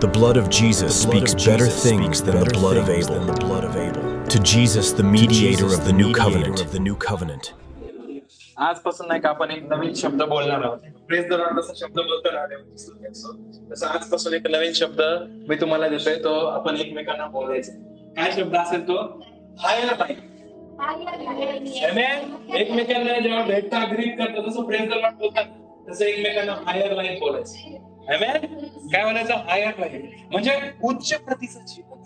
The blood of Jesus speaks better things than the blood of Abel. To Jesus, the mediator of the new covenant. आजपासून नाही का आपण एक नवीन शब्द बोलणार आहोत. प्रेज द लॉर्ड जसा शब्द बोलतो ना तसं आजपासून एक नवीन शब्द मी तुम्हाला देतोय, तो आपण एकमेकांना बोलायचा. काय शब्द असेल तो? Higher life. एकमेकांना जेव्हा भेटता ग्रीट करतात तसं प्रेज द लॉर्ड बोलतात तसं एकमेकांना हायर लाईफ बोलायचं. काय बोलायचं? हायर लाईफ म्हणजे उच्च प्रतीचं जीवन.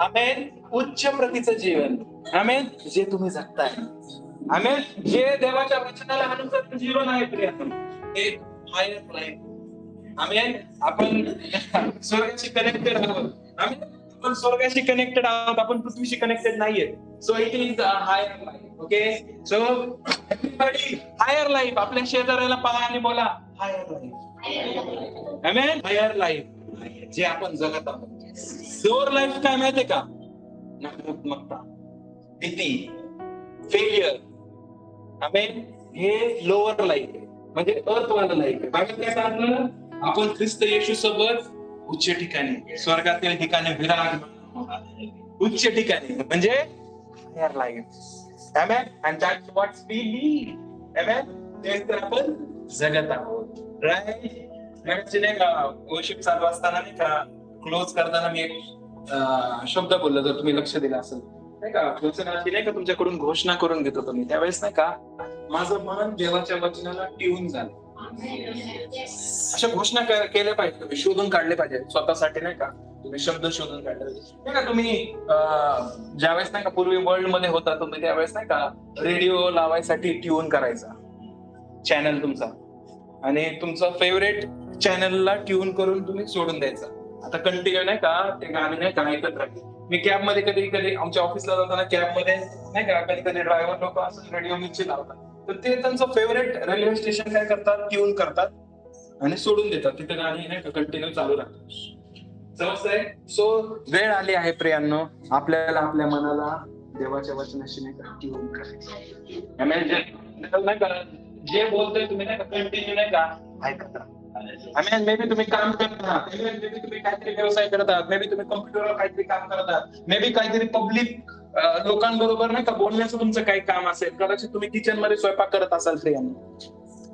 आमेन. उच्च प्रतीचं जीवन. आमेन. जे तुम्ही जगताय. आमेन. जे देवाच्या वचनाला अनुसरून जीवन आहे प्रियानो, ते हायर लाईफ. आमेन. आपण स्वर्गाशी कनेक्टेड आहोत. आमेन. आपण स्वर्गाशी कनेक्टेड आहोत, आपण पृथ्वीशी कनेक्टेड नाहीये. So it is higher life. Okay. So everybody higher life. आपल्या शेजाऱ्याला पहा आणि बोला higher life. Amen. Higher life जे आपण जगत आहोत. लोअर लाईफ काय माहितीये का? नकारात्मकता, भीती, फेलियर. आमेन. हे लोअर लाईफ आहे, म्हणजे अर्थवाला लाईफ आहे. बाकी काय सांगितलं? आपण ख्रिस्त येशू सोबत उच्च ठिकाणी, स्वर्गातील ठिकाणी विराजमान, उच्च ठिकाणी म्हणजे higher life. Amen. And that's what we lead. Amen. तेच तर आपण जगत आहोत. राईट. नाही का वर्शिप चालू असताना नाही का क्लोज करताना मी एक शब्द बोललो, जर तुम्ही लक्ष दिलं असेल नाही का, वचनाची नाही का तुमच्याकडून घोषणा करून घेतो तुम्ही, त्यावेळेस नाही का माझं मन देवाच्या वचनाला ट्यून झालं. अशा घोषणा केल्या पाहिजे, तुम्ही शोधून काढले पाहिजे स्वतःसाठी नाही का. तुम्ही शब्द शोधून काढले नाही का. तुम्ही ज्यावेळेस नाही का पूर्वी वर्ल्ड मध्ये होता तुम्ही, त्यावेळेस नाही का रेडिओ लावायसाठी ट्यून करायचा चॅनल तुमचा, आणि तुमचा फेवरेट चॅनलला ट्यून करून तुम्ही सोडून द्यायचा. आता कंटिन्यू नाही का ते गाणे नाही का ऐकत राहील. मी कॅब मध्ये कधी आमच्या ऑफिसला जाताना कॅब मध्ये नाही का कधी ड्रायव्हर लोक असं रेडिओ मिरची लावतात, तर ते त्यांचं फेवरेट रेल्वे स्टेशन काय करतात, ट्यून करतात आणि सोडून देतात. तिथे गाणी नाही का कंटिन्यू चालू राहतात. समजतंय? सो वेळ आली आहे प्रियांनो, आपल्याला आपल्या मनाला देवाच्या वचनाशी नाही का ट्यून करायचं. नाही का जे बोलतोय तुम्ही नाही का कंटिन्यू नाही का ऐकत राहा. आम्ही मे बी तुम्ही काम करत आहात, मे बी तुम्ही काहीतरी व्यवसाय करत आहात, मे बी तुम्ही कॉम्प्युटरवर काहीतरी काम करत आहात, मे बी काहीतरी पब्लिक लोकांबरोबर नाही का बोलण्याचं तुमचं काही काम असेल, कदाचित तुम्ही किचन मध्ये स्वयंपाक करत असाल प्रियांनो.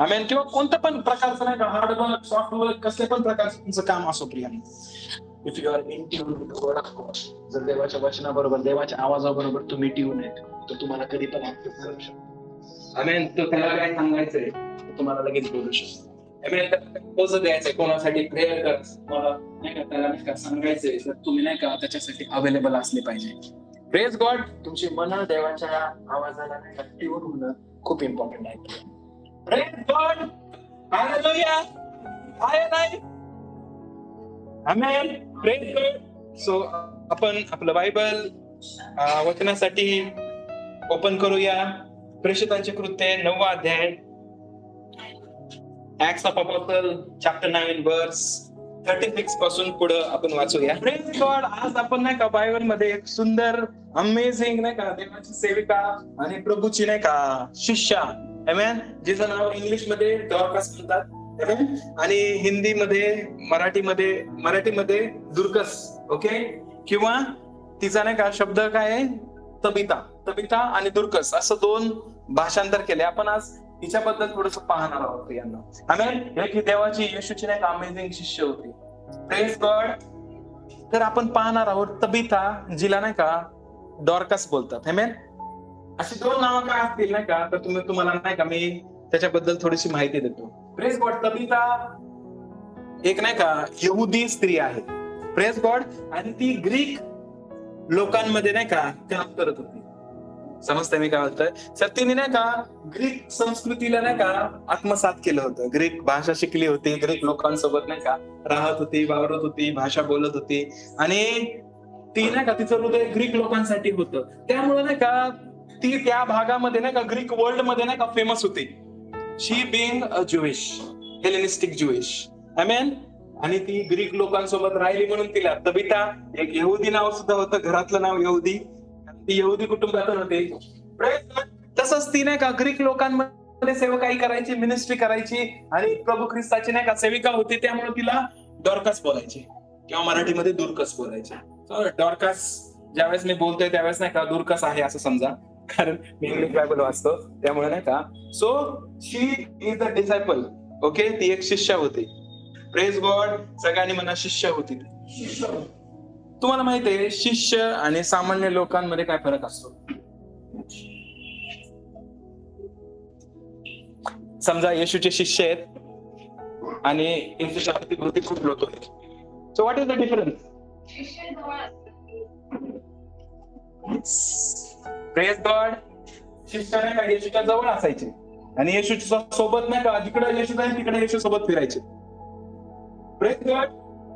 आम्ही किंवा कोणतं पण प्रकारचं नाही का हार्डवर्क सॉफ्टवर्क कसले पण प्रकारचं तुमचं काम असो प्रियांनो, if you are in tune with the word of God, जर देवाच्या वचनाबरोबर देवाच्या आवाजाबरोबर तुम्ही ट्यून आहेत तर तुम्हाला कधी पण ऍक्सेप्ट करू शकतो. आमेन. तो त्याला काय सांगायचंय तुम्हाला लगेच बोलू शकतो. पोज द्यायचंय, कोणासाठी प्रेयर कर, मला नाही का त्याला नाही का सांगायचंय, तर तुम्ही नाही का त्याच्यासाठी अवेलेबल असले पाहिजे. Praise God. तुमची मन देवाच्या आवाजाला नाही का ट्यून होणं खूप इम्पॉर्टंट आहे. Praise God. Hallelujah. Hi. Amen. Praise God. So आपण आपलं बायबल वचनासाठी ओपन करूया. प्रेषितांचे कृत्य 9वा अध्याय, Acts of Apostles chapter 9 verse 36 पासून पुढे आपण वाचूया. Praise God. आज आपण नाही का बायबल मध्ये एक सुंदर अमेझिंग नाही का देवाची सेविका आणि प्रभूची नाही का शिष्या, आमेन, जिचं नाव इंग्लिश मध्ये डॉर्कस म्हणतात आणि हिंदीमध्ये मराठीमध्ये दुर्कस. ओके. किंवा तिचा नाही का शब्द काय आहे, तबिता आणि दुर्कस असं 2 भाषांतर केले. आपण आज तिच्याबद्दल थोडस पाहणार आहोत यांना. आमेन. ही देवाची येशूची नाही का अमेझिंग शिष्य होती. Praise God. तर आपण पाहणार आहोत तबिता, जिला नाही का डॉर्कस बोलतात. आमेन. अशी 2 नावं काय असतील नाही का, तर तुम्हाला नाही का मी त्याच्याबद्दल थोडीशी माहिती देतो. Praise God. तबिता एक नाही का यहुदी स्त्री आहे. Praise God. आणि ती ग्रीक लोकांमध्ये नाही का काम करत होती. समजतंय मी काय बोलतोय? तर तिने नाही का ग्रीक संस्कृतीला नाही का आत्मसात केलं होतं. ग्रीक भाषा शिकली होती, ग्रीक लोकांसोबत नाही का राहत होती, वावरत होती, भाषा बोलत होती आणि ती नाही का तिचं हृदय ग्रीक लोकांसाठी होतं. त्यामुळे नाही का ती त्या भागामध्ये नाही का ग्रीक वर्ल्ड मध्ये नाही का फेमस होती. She being a Jewish, Hellenistic Jewish. Amen. आणि ती ग्रीक लोकांसोबत राहिली म्हणून तिला तबिता, एक यहुदी नाव सुद्धा होतं, घरातलं नाव यहुदी, ती यहुदी कुटुंबातून होते. तसंच ती नाही का ग्रीक लोकांमध्ये सेवकाई करायची, मिनिस्ट्री करायची आणि प्रभू ख्रिस्ताची नाही का सेविका होती. त्यामुळे तिला डॉर्कस बोलायचे किंवा मराठीमध्ये दुर्कस बोलायचे. डॉर्कस ज्यावेळेस मी बोलतोय त्यावेळेस नाही का दुर्कस आहे असं समजा, कारण मी इंग्लिश बायबल वाचतो त्यामुळे नाही का. So she is the disciple. Okay, ती एक शिष्य होती. Praise God. सगळ्यांनी म्हणा शिष्य होती. तुम्हाला माहिती आहे शिष्य आणि सामान्य लोकांमध्ये काय फरक असतो? समजा येशूचे शिष्य आहेत आणि येशूच्या अवतीभोवती खूप लोक आहेत. So what is the difference? Praise God. शिष्य नाही का येशूच्या जवळ असायचे आणि येशूच्या सोबत नाही का जिकडे येशू जाईल तिकडे येशू सोबत फिरायचे. Praise God.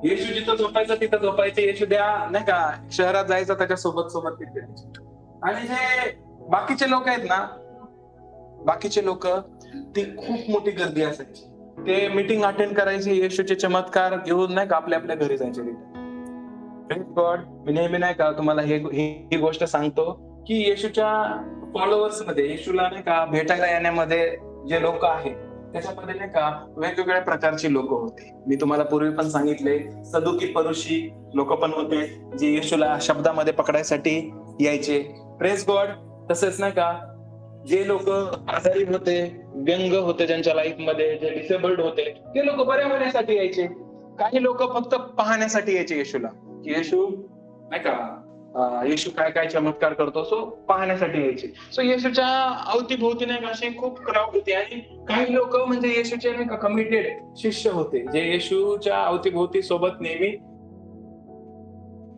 येशू जिथं झोपायचं तिथं झोपायचे. येशू द्या नाही का शहरात जायचं त्याच्या सोबत ते फिरायचे. आणि जे बाकीचे लोक आहेत ना, बाकीचे लोक ती खूप मोठी गर्दी असायची. ते मीटिंग अटेंड करायचे, येशूचे चमत्कार घेऊन नाही का आपल्या आपल्या घरी जायचे. Praise God. मी नेहमी नाही का तुम्हाला ही गोष्ट सांगतो की येशूच्या फॉलोअर्स मध्ये, येशूला नाही का भेटायला येण्यामध्ये जे लोक आहेत त्याच्यामध्ये नाही का वेगवेगळ्या प्रकारची लोक होते. मी तुम्हाला पूर्वी पण सांगितले, सदुकी परुषी लोक पण होते जे येशूला शब्दामध्ये पकडायसाठी यायचे. Praise God. तसेच नाही का जे लोक आजारी होते, व्यंग होते ज्यांच्या लाईफ मध्ये, जे डिसेबल्ड होते ते लोक बऱ्या होण्यासाठी यायचे. काही लोक फक्त पाहण्यासाठी यायचे येशूला, की येशू नाही का येशू काय काय चमत्कार करतो, सो पाहण्यासाठी यायचे. सो येशूच्या अवतीभोवती नाही का अशी खूप क्राऊड होती. आणि काही लोक म्हणजे येशूचे नाही का कमिटेड शिष्य होते जे येशूच्या अवतीभोवती सोबत नेहमी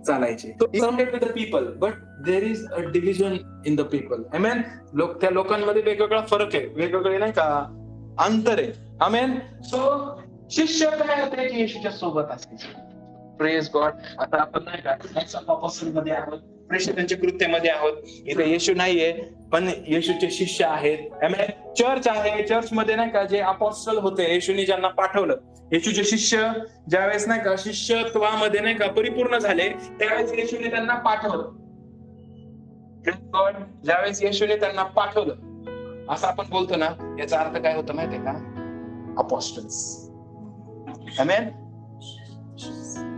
चालायचे. Surrounded with the people, but there is a division in the people. Amen. त्या लोकांमध्ये वेगवेगळा फरक आहे, वेगवेगळे नाही का अंतर आहे. आमेन. सो शिष्य काय होते की येशूच्या सोबत असायचे. Praise God. आता आपण नाही का अपोस्टल मध्ये आहोत, प्रेषितांच्या कृत्यामध्ये आहोत. इथे येशू नाहीये पण येशूचे शिष्य आहेत. आमेन. चर्च आहे. चर्च मध्ये नाही का जे अपोस्टल होते, येशूने ज्यांना पाठवलं, येशूचे शिष्य ज्यावेळेस नाही का शिष्यत्वामध्ये नाही का परिपूर्ण झाले त्यावेळेस येशूने त्यांना पाठवलं. Praise God. ज्यावेळेस येशूने त्यांना पाठवलं असं आपण बोलतो ना, याचा अर्थ काय होतं माहितीये का? अपोस्टल्स. आमेन.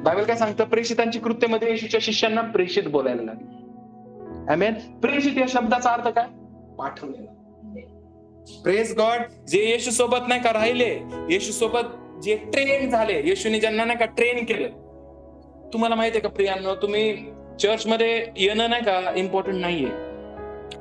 बायबल काय सांगतं? प्रेषितांची कृत्यामध्ये येशूच्या शिष्यांना प्रेषित बोलायला लागले. आमेन. प्रेषित या शब्दाचा अर्थ काय? पाठवलेला. Praise God. जे येशू सोबत नाही का राहिले, येशू सोबत जे ट्रेन झाले, येशूने ज्यांना नाही का ट्रेन केलं. तुम्हाला माहितीये का प्रियांनो, तुम्ही चर्च मध्ये येणं नाही का इम्पॉर्टंट नाहीये,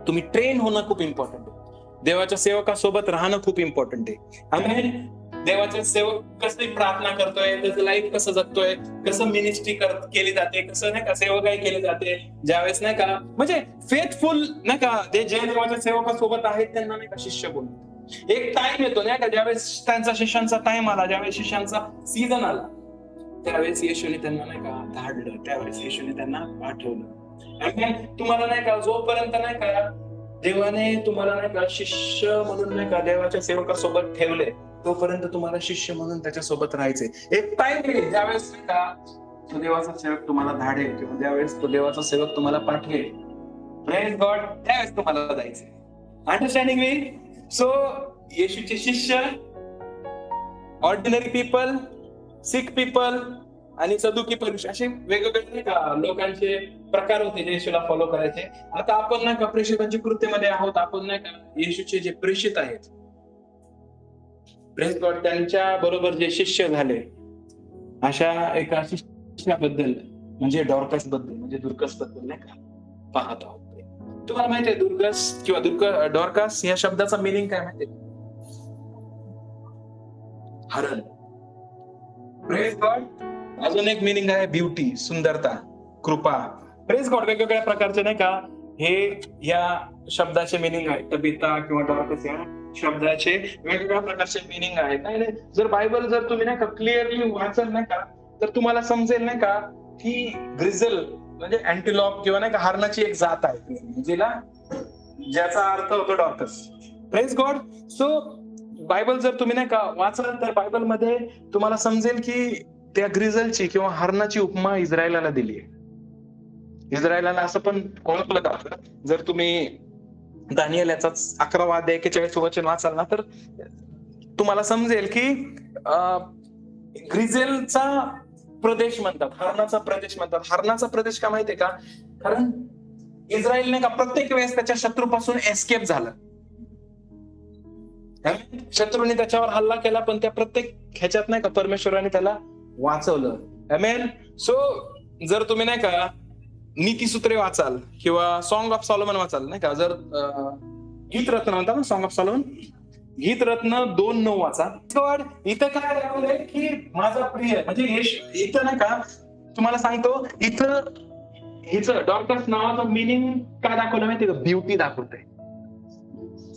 तुम्ही ट्रेन होणं खूप इम्पॉर्टंट आहे. देवाच्या सेवकासोबत राहणं खूप इम्पॉर्टंट आहे. आमेन. देवाचे सेवक कशी प्रार्थना करतोय, त्याचं लाईफ कसं जगतोय, कसं मिनिस्ट्री केली जाते, कसं नाही का सेवकाई केली जाते, ज्यावेळेस नाही का म्हणजे फेथफुल नाही का जे देवाच्या सेवकासोबत आहेत त्यांना नाही का शिष्य बोलतात. एक टाइम येतो नाही का ज्यावेळेस त्यांचा शिष्यांचा टाइम आला, ज्यावेळेस शिष्यांचा सीझन आला, त्यावेळेस येशूने त्यांना नाही का धाडलं, त्यावेळेस येशूने त्यांना पाठवलं. तुम्हाला नाही का जोपर्यंत नाही का देवाने तुम्हाला नाही का शिष्य म्हणून नाही का देवाच्या सेवकासोबत ठेवले, तोपर्यंत तुम्हाला शिष्य म्हणून त्याच्यासोबत राहायचंय. एक टाइम येईल ज्यावेळेस नाही का तो देवाचा सेवक तुम्हाला धाडेल किंवा ज्यावेळेस तो देवाचा सेवक तुम्हाला पाठवेल, प्रेज गॉड, त्यावेळेस तुम्हाला जायचंय. अंडरस्टँडिंग मी? सो येशूचे शिष्य, ऑर्डिनरी पीपल, सिक पीपल आणि सदुकी परुष, असे वेगवेगळे लोकांचे प्रकार होते जे येशूला फॉलो करायचे. आता आपण नाही का प्रेषितांच्या कृत्यामध्ये आहोत. आपण नाही का येशूचे जे प्रेषित आहेत, प्रेज गॉड, त्यांच्या बरोबर जे शिष्य झाले, अशा एका शिष्याबद्दल म्हणजे डॉर्कस बद्दल म्हणजे दुर्कस बद्दल नाही का पाहत आहोत. तुम्हाला माहितीये दुर्गस किंवा डॉर्कस या शब्दाचा मिनिंग काय माहितीये? हरण. Praise God. अजून एक मिनिंग आहे ब्युटी, सुंदरता, कृपा. Praise God. वेगवेगळ्या प्रकारचे नाही का हे या शब्दाचे मिनिंग आहे. तबिता किंवा डॉर्कस या शब्दाचे वेगवेगळ्या प्रकारचे मिनिंग आहेत. नाही जर बायबल जर तुम्ही नाही का क्लिअरली वाचल नाही का तर तुम्हाला समजेल नाही का की ग्रिझल म्हणजे अँटिलॉप किंवा नाही का हरणाची एक जात आहे ज्याचा अर्थ होतो Dorcas. Praise God. So Bible जर तुम्ही नाही का वाचलं तर बायबल मध्ये तुम्हाला समजेल की त्या ग्रिझलची किंवा हरणाची उपमा इस्रायलाला दिली आहे. इस्रायलाला असं पण ओळखलं जातं. जर तुम्ही दानिएल याचा 11 अध्याय 41 वचन वाचाल ना तर तुम्हाला समजेल की ग्रिझेलचा प्रदेश म्हणतात, हरणाचा प्रदेश म्हणतात. हरणाचा प्रदेश का माहितीये का? कारण इस्रायलने का प्रत्येक वेळेस त्याच्या शत्रूपासून एस्केप झालं. शत्रूने त्याच्यावर हल्ला केला, पण त्या प्रत्येक ह्याच्यात नाही का परमेश्वराने त्याला वाचवलं. आमेन. सो जर तुम्ही नाही का नीतिसूत्रे वाचाल किंवा सॉंग ऑफ सॉलोमन वाचाल नाही का, जर गीतरत्न म्हणतात ना, सॉंग ऑफ सॉलोमन, गीतरत्न 2:9 वाचा. इथं काय दाखवलंय की माझा प्रिय म्हणजे इथं नाही का, तुम्हाला सांगतो इथं हिचं डॉर्कस नावाचं मिनिंग काय दाखवलं माहिती का? ब्युटी दाखवतंय.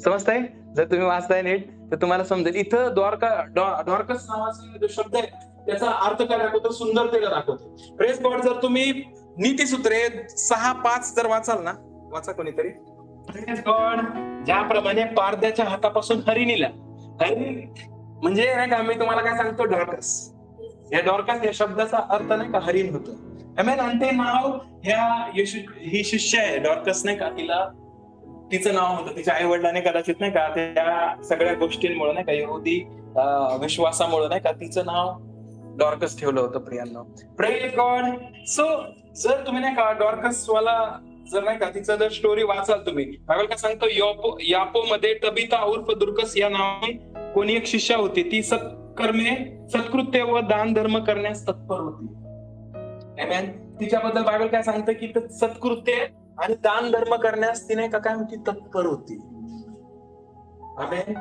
समजताय? जर तुम्ही वाचताय नीट तर तुम्हाला समजेल. इथं डॉर्कस नावाचा जो शब्द आहे त्याचा अर्थ काय दाखवतो? सुंदरतेला दाखवतो. Praise God. जर तुम्ही नीतिसूत्रे 6:5 जर वाचाल ना, वाचा कोणीतरी. Praise God. ज्याप्रमाणे पारद्याच्या हातापासून हरिणीला, हरिण म्हणजे नाही का, मी तुम्हाला काय सांगतो, डॉर्कस. या डॉर्कस या शब्दाचा अर्थ नाही का हरिण होतं. आमेन. आणि ते नाव ही शिष्य आहे डॉर्कस नाही का, तिचं नाव होतं तिच्या आई वडिलांनी कदाचित नाही का त्या सगळ्या गोष्टींमुळे नाही का, यहुदी विश्वासामुळे नाही का तिचं नाव डॉर्कस ठेवलं होतं. प्रियांनो, प्रेज गॉड. सो जर तुम्ही नाही का डॉर्कस वाला जर नाही का तिचं जर स्टोरी वाचाल तुम्ही, बायबल काय सांगतो, यापो मध्ये तबिता उर्फ दुर्कस या नावाने कोणी एक शिष्या होती. ती सत्कर्मे, सत्कृत्य व दान धर्म करण्यास तत्पर होती. आमेन. तिच्याबद्दल बायबल काय सांगतं की सत्कृत्य आणि दान धर्म करण्यास तिने काय होती? तत्पर होती. आमेन.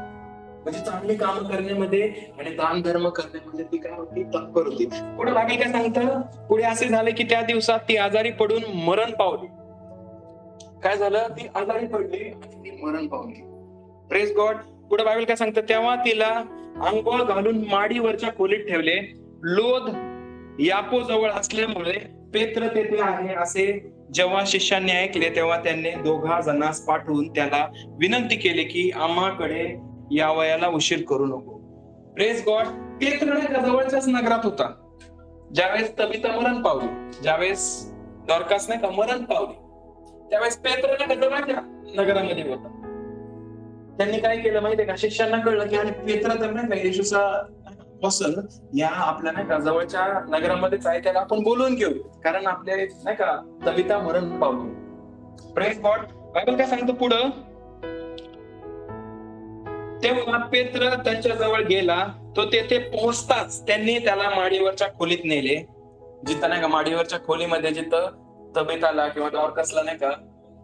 म्हणजे चांगली कामं करण्यामध्ये आणि दान धर्म करण्यामध्ये ती काय होती? तत्पर होती. पुढे बायबल काय सांगतं, पुढे असे झाले की त्या दिवसात ती आजारी पडून मरण पावली. काय झालं? ती आजारी पडली आणि ती मरण पावली. Praise God. पुढे बायबल काय सांगतं, तेव्हा तिला अंघोळ घालून माडीवरच्या खोलीत ठेवले. लोध यापो जवळ असल्यामुळे पेत्र तेथे आहे असे जेव्हा शिष्यांनी ऐकले, तेव्हा त्यांनी 2 जणांस पाठवून त्याला विनंती केली की आम्हाकडे यावयाला उशीर करू नको. Praise God. पेत्र जवळच्याच नगरात होता ज्यावेळेस तबिता मरण पावली, ज्यावेळेस डॉर्कस नाही का मरण पावली, त्यावेळेस पेत्र जवळच्या नगरामध्ये होता. त्यांनी काय केलं माहितीये का? शिष्यांना कळलं की अरे पेत्र तर नाही का येशूचा बसल या आपल्या नाही का जवळच्या नगरामध्येच आहे, त्याला आपण बोलवून घेऊ, कारण आपल्या नाही का तबिता मरण पावली. Praise God. बायबल काय सांगतो पुढं, तेव्हा पेत्र त्यांच्या जवळ गेला. तो तेथे पोहोचताच त्यांनी त्याला माडीवरच्या खोलीत नेले. जिथं नाही का माडीवरच्या खोलीमध्ये जिथं तबिताला किंवा डॉर्कसला नाही का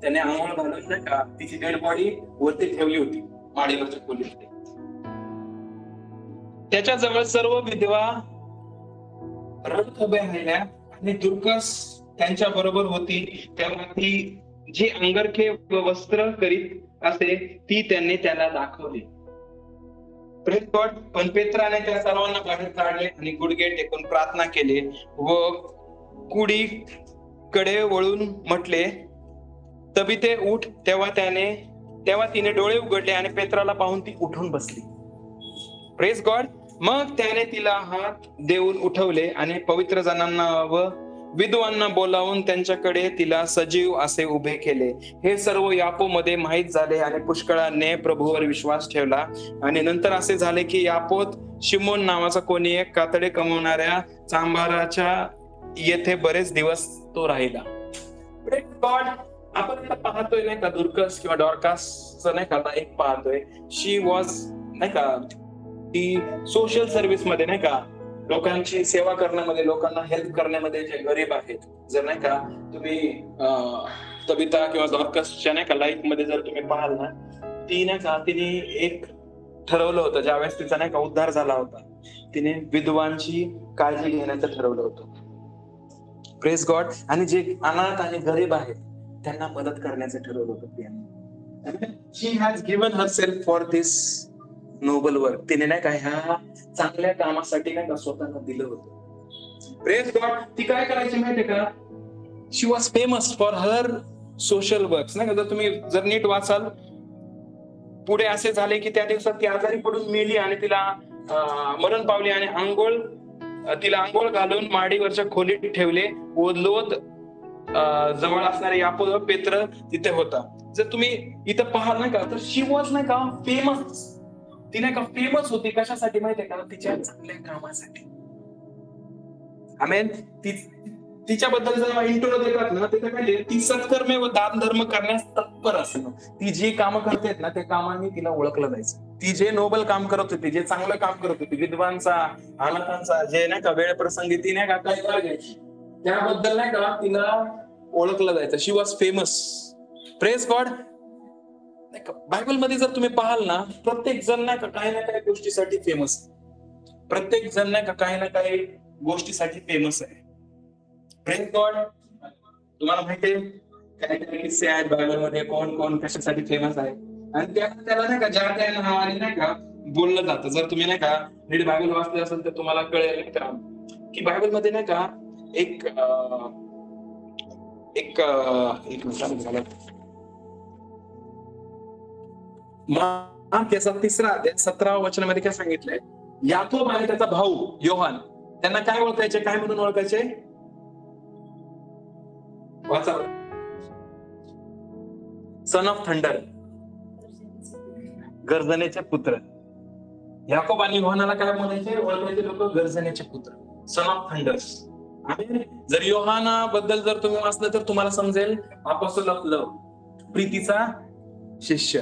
त्याने आंघोळ घालून नाही का तिची डेड बॉडी वरती ठेवली होती माडीवरच्या खोलीमध्ये. त्याच्या जवळ सर्व विधवा रडत उभ्या राहिल्या आणि दुर्कस त्यांच्या बरोबर होती. तेव्हा ती जी अंगरखे वस्त्र करीत असे ती त्यांनी त्याला दाखवली. Praise God. पण पेत्राने त्या सर्वांना बाहेर काढले आणि गुडघे टेकून प्रार्थना केली व कुडीकडे वळून म्हटले, तबिते उठ. तेव्हा तिने डोळे उघडले आणि पेत्राला पाहून ती उठून बसली. Praise God. मग त्याने तिला हात देऊन उठवले आणि पवित्र जणांना व विधवांना बोलावून त्यांच्याकडे तिला सजीव असे उभे केले. हे सर्व यापो मध्ये माहीत झाले आणि पुष्कळाने प्रभूवर विश्वास ठेवला. आणि नंतर असे झाले की यापोत शिमोन नावाचा कोणी एक कातडे कमवणाऱ्या चांभाराच्या येथे बरेच दिवस तो राहिला. गॉड. आपण पाहतोय नाही का दुर्कस किंवा डॉर्कस नाही का एक पाहतोय. शी वॉज नाही का ती सोशल सर्व्हिस मध्ये नाही का लोकांची सेवा करण्यामध्ये, लोकांना हेल्प करण्यामध्ये जे गरीब आहेत, जर नाही का तुम्ही तबिता किंवा डॉर्कसच्या नाही का लाईफ मध्ये जर तुम्ही पाहाल ना, ती नाही का तिने एक ठरवलं होतं ज्यावेळेस तिचा नाही का उद्धार झाला होता, तिने विधवांची काळजी घेण्याचं ठरवलं होतं. Praise God. आणि जे अनाथ आणि गरीब आहेत त्यांना मदत करण्याचं ठरवलं होतं. She has given herself for this noble work. तिने नाही का ह्या चांगल्या कामासाठी नाही का स्वतःला दिलं होतं. Praise God. ती काय करायची माहितीये का? She was famous for her social works. नाही का जर तुम्ही जर नीट वाचाल पुढे असे झाले की त्या दिवसात ती आजारी पडून मेली आणि तिला मरण पावली आणि तिला आंघोळ घालून माडीवरच्या खोलीत ठेवले व लोध जवळ असणारे यापो पेत्र तिथे होता. जर तुम्ही इथं पाहाल नाही का तर शी वॉज नाही का फेमस. ती नाही का फेमस होती कशासाठी माहितीये का? तिच्या चांगल्या कामासाठी. आमेन. तिच्याबद्दल जेव्हा इंट्रो देतात ना, ते काय ती सत्कर्मे व दान धर्म करण्यास तत्पर असणं. ती जी कामं करते ना, त्या कामांनी तिला ओळखलं जायचं. ती जे नोबल काम करत होती, जे चांगलं काम करत होती, विद्वांचा, अनाथांचा, जे नाही का वेळ प्रसंगी ती नाही का काय करायची, त्याबद्दल नाही का तिला ओळखलं जायचं. She was famous. Praise God. Bible मध्ये जर तुम्ही पाहाल ना, प्रत्येक जण नाही का काही ना काही गोष्टीसाठी फेमस. प्रत्येक जण नाही का काही ना काही गोष्टीसाठी फेमस आहे. Praise God. तुम्हाला माहितीये काही काही किस्से आहेत बायबल मध्ये, कोण कोण कशासाठी फेमस आहे, आणि त्याला नाही का ज्या त्या नावाने नाही का बोललं जातं. जर तुम्ही नाही का नीट बायबल वाचले असेल तर तुम्हाला कळेल की बायबल मध्ये नाही का एक त्याचा 3रा अध्याय 17व्या वचनामध्ये काय सांगितलंय, याकोब आणि त्याचा भाऊ योहान त्यांना काय ओळखायचे, काय म्हणून ओळखायचे, वाचा. सन ऑफ थंडर, गर्जनेचे पुत्र. याकोब आणि योहानाला काय म्हणायचे, ओळखायचे लोक, गर्जनेचे पुत्र, सन ऑफ थंडर्स. जर योहाना बद्दल जर तुम्ही वाचलं तर तुम्हाला समजेल, अपोस्टल ऑफ लव्ह, प्रीतीचा शिष्य.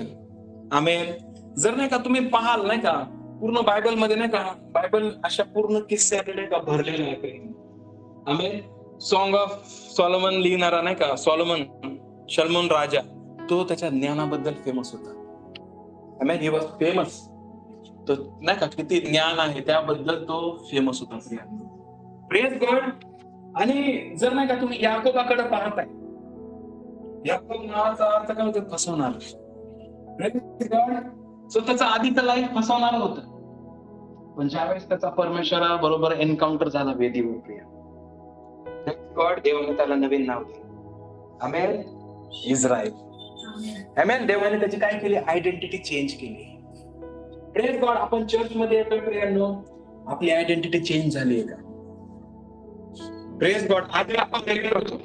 आमेन. जर नाही का तुम्ही पाहाल नाही का पूर्ण बायबल मध्ये नाही का, बायबल अशा पूर्ण किस्स्याने नाही का भरलेला आहे. आमेन. सॉंग ऑफ सॉलोमन लिहिणारा नाही का शलमोन राजा, तो त्याच्या ज्ञानाबद्दल फेमस होता. आमेन. He was famous. तो नाही का किती ज्ञान आहे त्याबद्दल तो फेमस होता. Praise God. आणि जर नाही का तुम्ही याकोबाकडे पाहताय, याकोब नावाचा अर्थ काय होतो, फसवणार. स्वतःचा आधीचं लाईफ फसवणार होतं, पण ज्यावेळेस त्याचा परमेश्वरा बरोबर एन्काउंटर झाला वेदीवर, गॉड देवाने त्याला नवीन नाव दिलं. आमेन. इस्रायल. आमेन. देवाने त्याची काय केली, आयडेंटिटी चेंज केली. Praise God. आपण चर्च मध्ये येतोय प्रियांनो, आपली आयडेंटिटी चेंज झाली आहे का? Praise God. आधी आपण वेगळे होतो.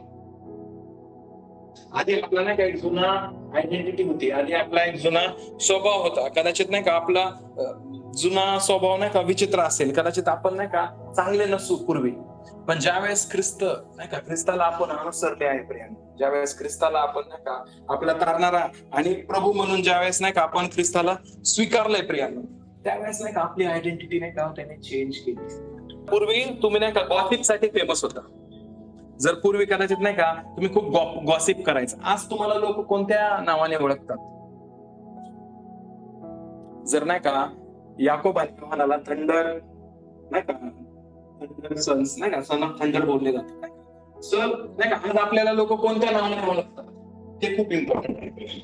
आधी आपला नाही का एक जुना आयडेंटिटी होती, आधी आपला एक जुना स्वभाव होता. कदाचित नाही का आपला जुना स्वभाव नाही का विचित्र असेल, कदाचित आपण नाही का चांगले नसू पूर्वी, पण ज्यावेळेस ख्रिस्ताला आपण अनुसरले आहे प्रियांनो, ज्यावेळेस ख्रिस्ताला आपण नाही का आपला तारणारा आणि प्रभू म्हणून ज्यावेळेस नाही का आपण ख्रिस्ताला स्वीकारलंय प्रियांनो, त्यावेळेस नाही का आपली आयडेंटिटी नाही का त्याने चेंज केली. पूर्वी तुम्ही नाही का गॉसिप साठी फेमस होता. जर पूर्वी कदाचित नाही का तुम्ही खूप गॉसिप करायचं, आज तुम्हाला लोक कोणत्या नावाने ओळखतात? जर नाही का याकोब आणि योहानाला थंडर नाही का, थंडर सन्स नाही का, सन ऑफ थंडर बोलले जातात. सर नाही का आज आपल्याला लोक कोणत्या नावाने ओळखतात ते खूप इम्पॉर्टंट आहे.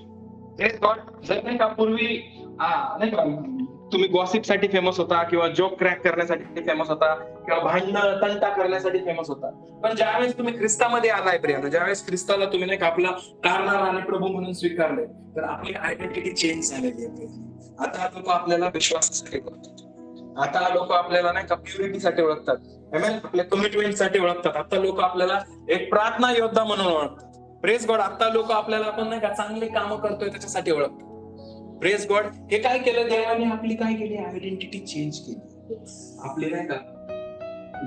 जर नाही का पूर्वी नाही का तुम्ही गॉसिप साठी फेमस होता, किंवा जोक क्रॅक करण्यासाठी फेमस होता, किंवा भांडण तंटा करण्यासाठी फेमस होता, पण ज्यावेळेस तुम्ही ख्रिस्तामध्ये आलाय प्रियांनो, ज्यावेळेस ख्रिस्ताला तुम्ही नाही का आपला तारणारा आणि प्रभू म्हणून स्वीकारले, तर आपली आयडेंटिटी चेंज झालेली आहे. आता लोक आपल्याला विश्वासासाठी ओळखतात, आता लोक आपल्याला नाही का प्युरिटीसाठी ओळखतात, आपल्या कमिटमेंटसाठी ओळखतात. आता लोक आपल्याला एक प्रार्थना योद्धा म्हणून ओळखतात. Praise God. आता लोक आपल्याला आपण नाही का चांगली कामं करतोय त्याच्यासाठी ओळखतात. Praise God. हे काय केलं देवाने, आपली काय केली, आयडेंटिटी चेंज केली. आपली नाही का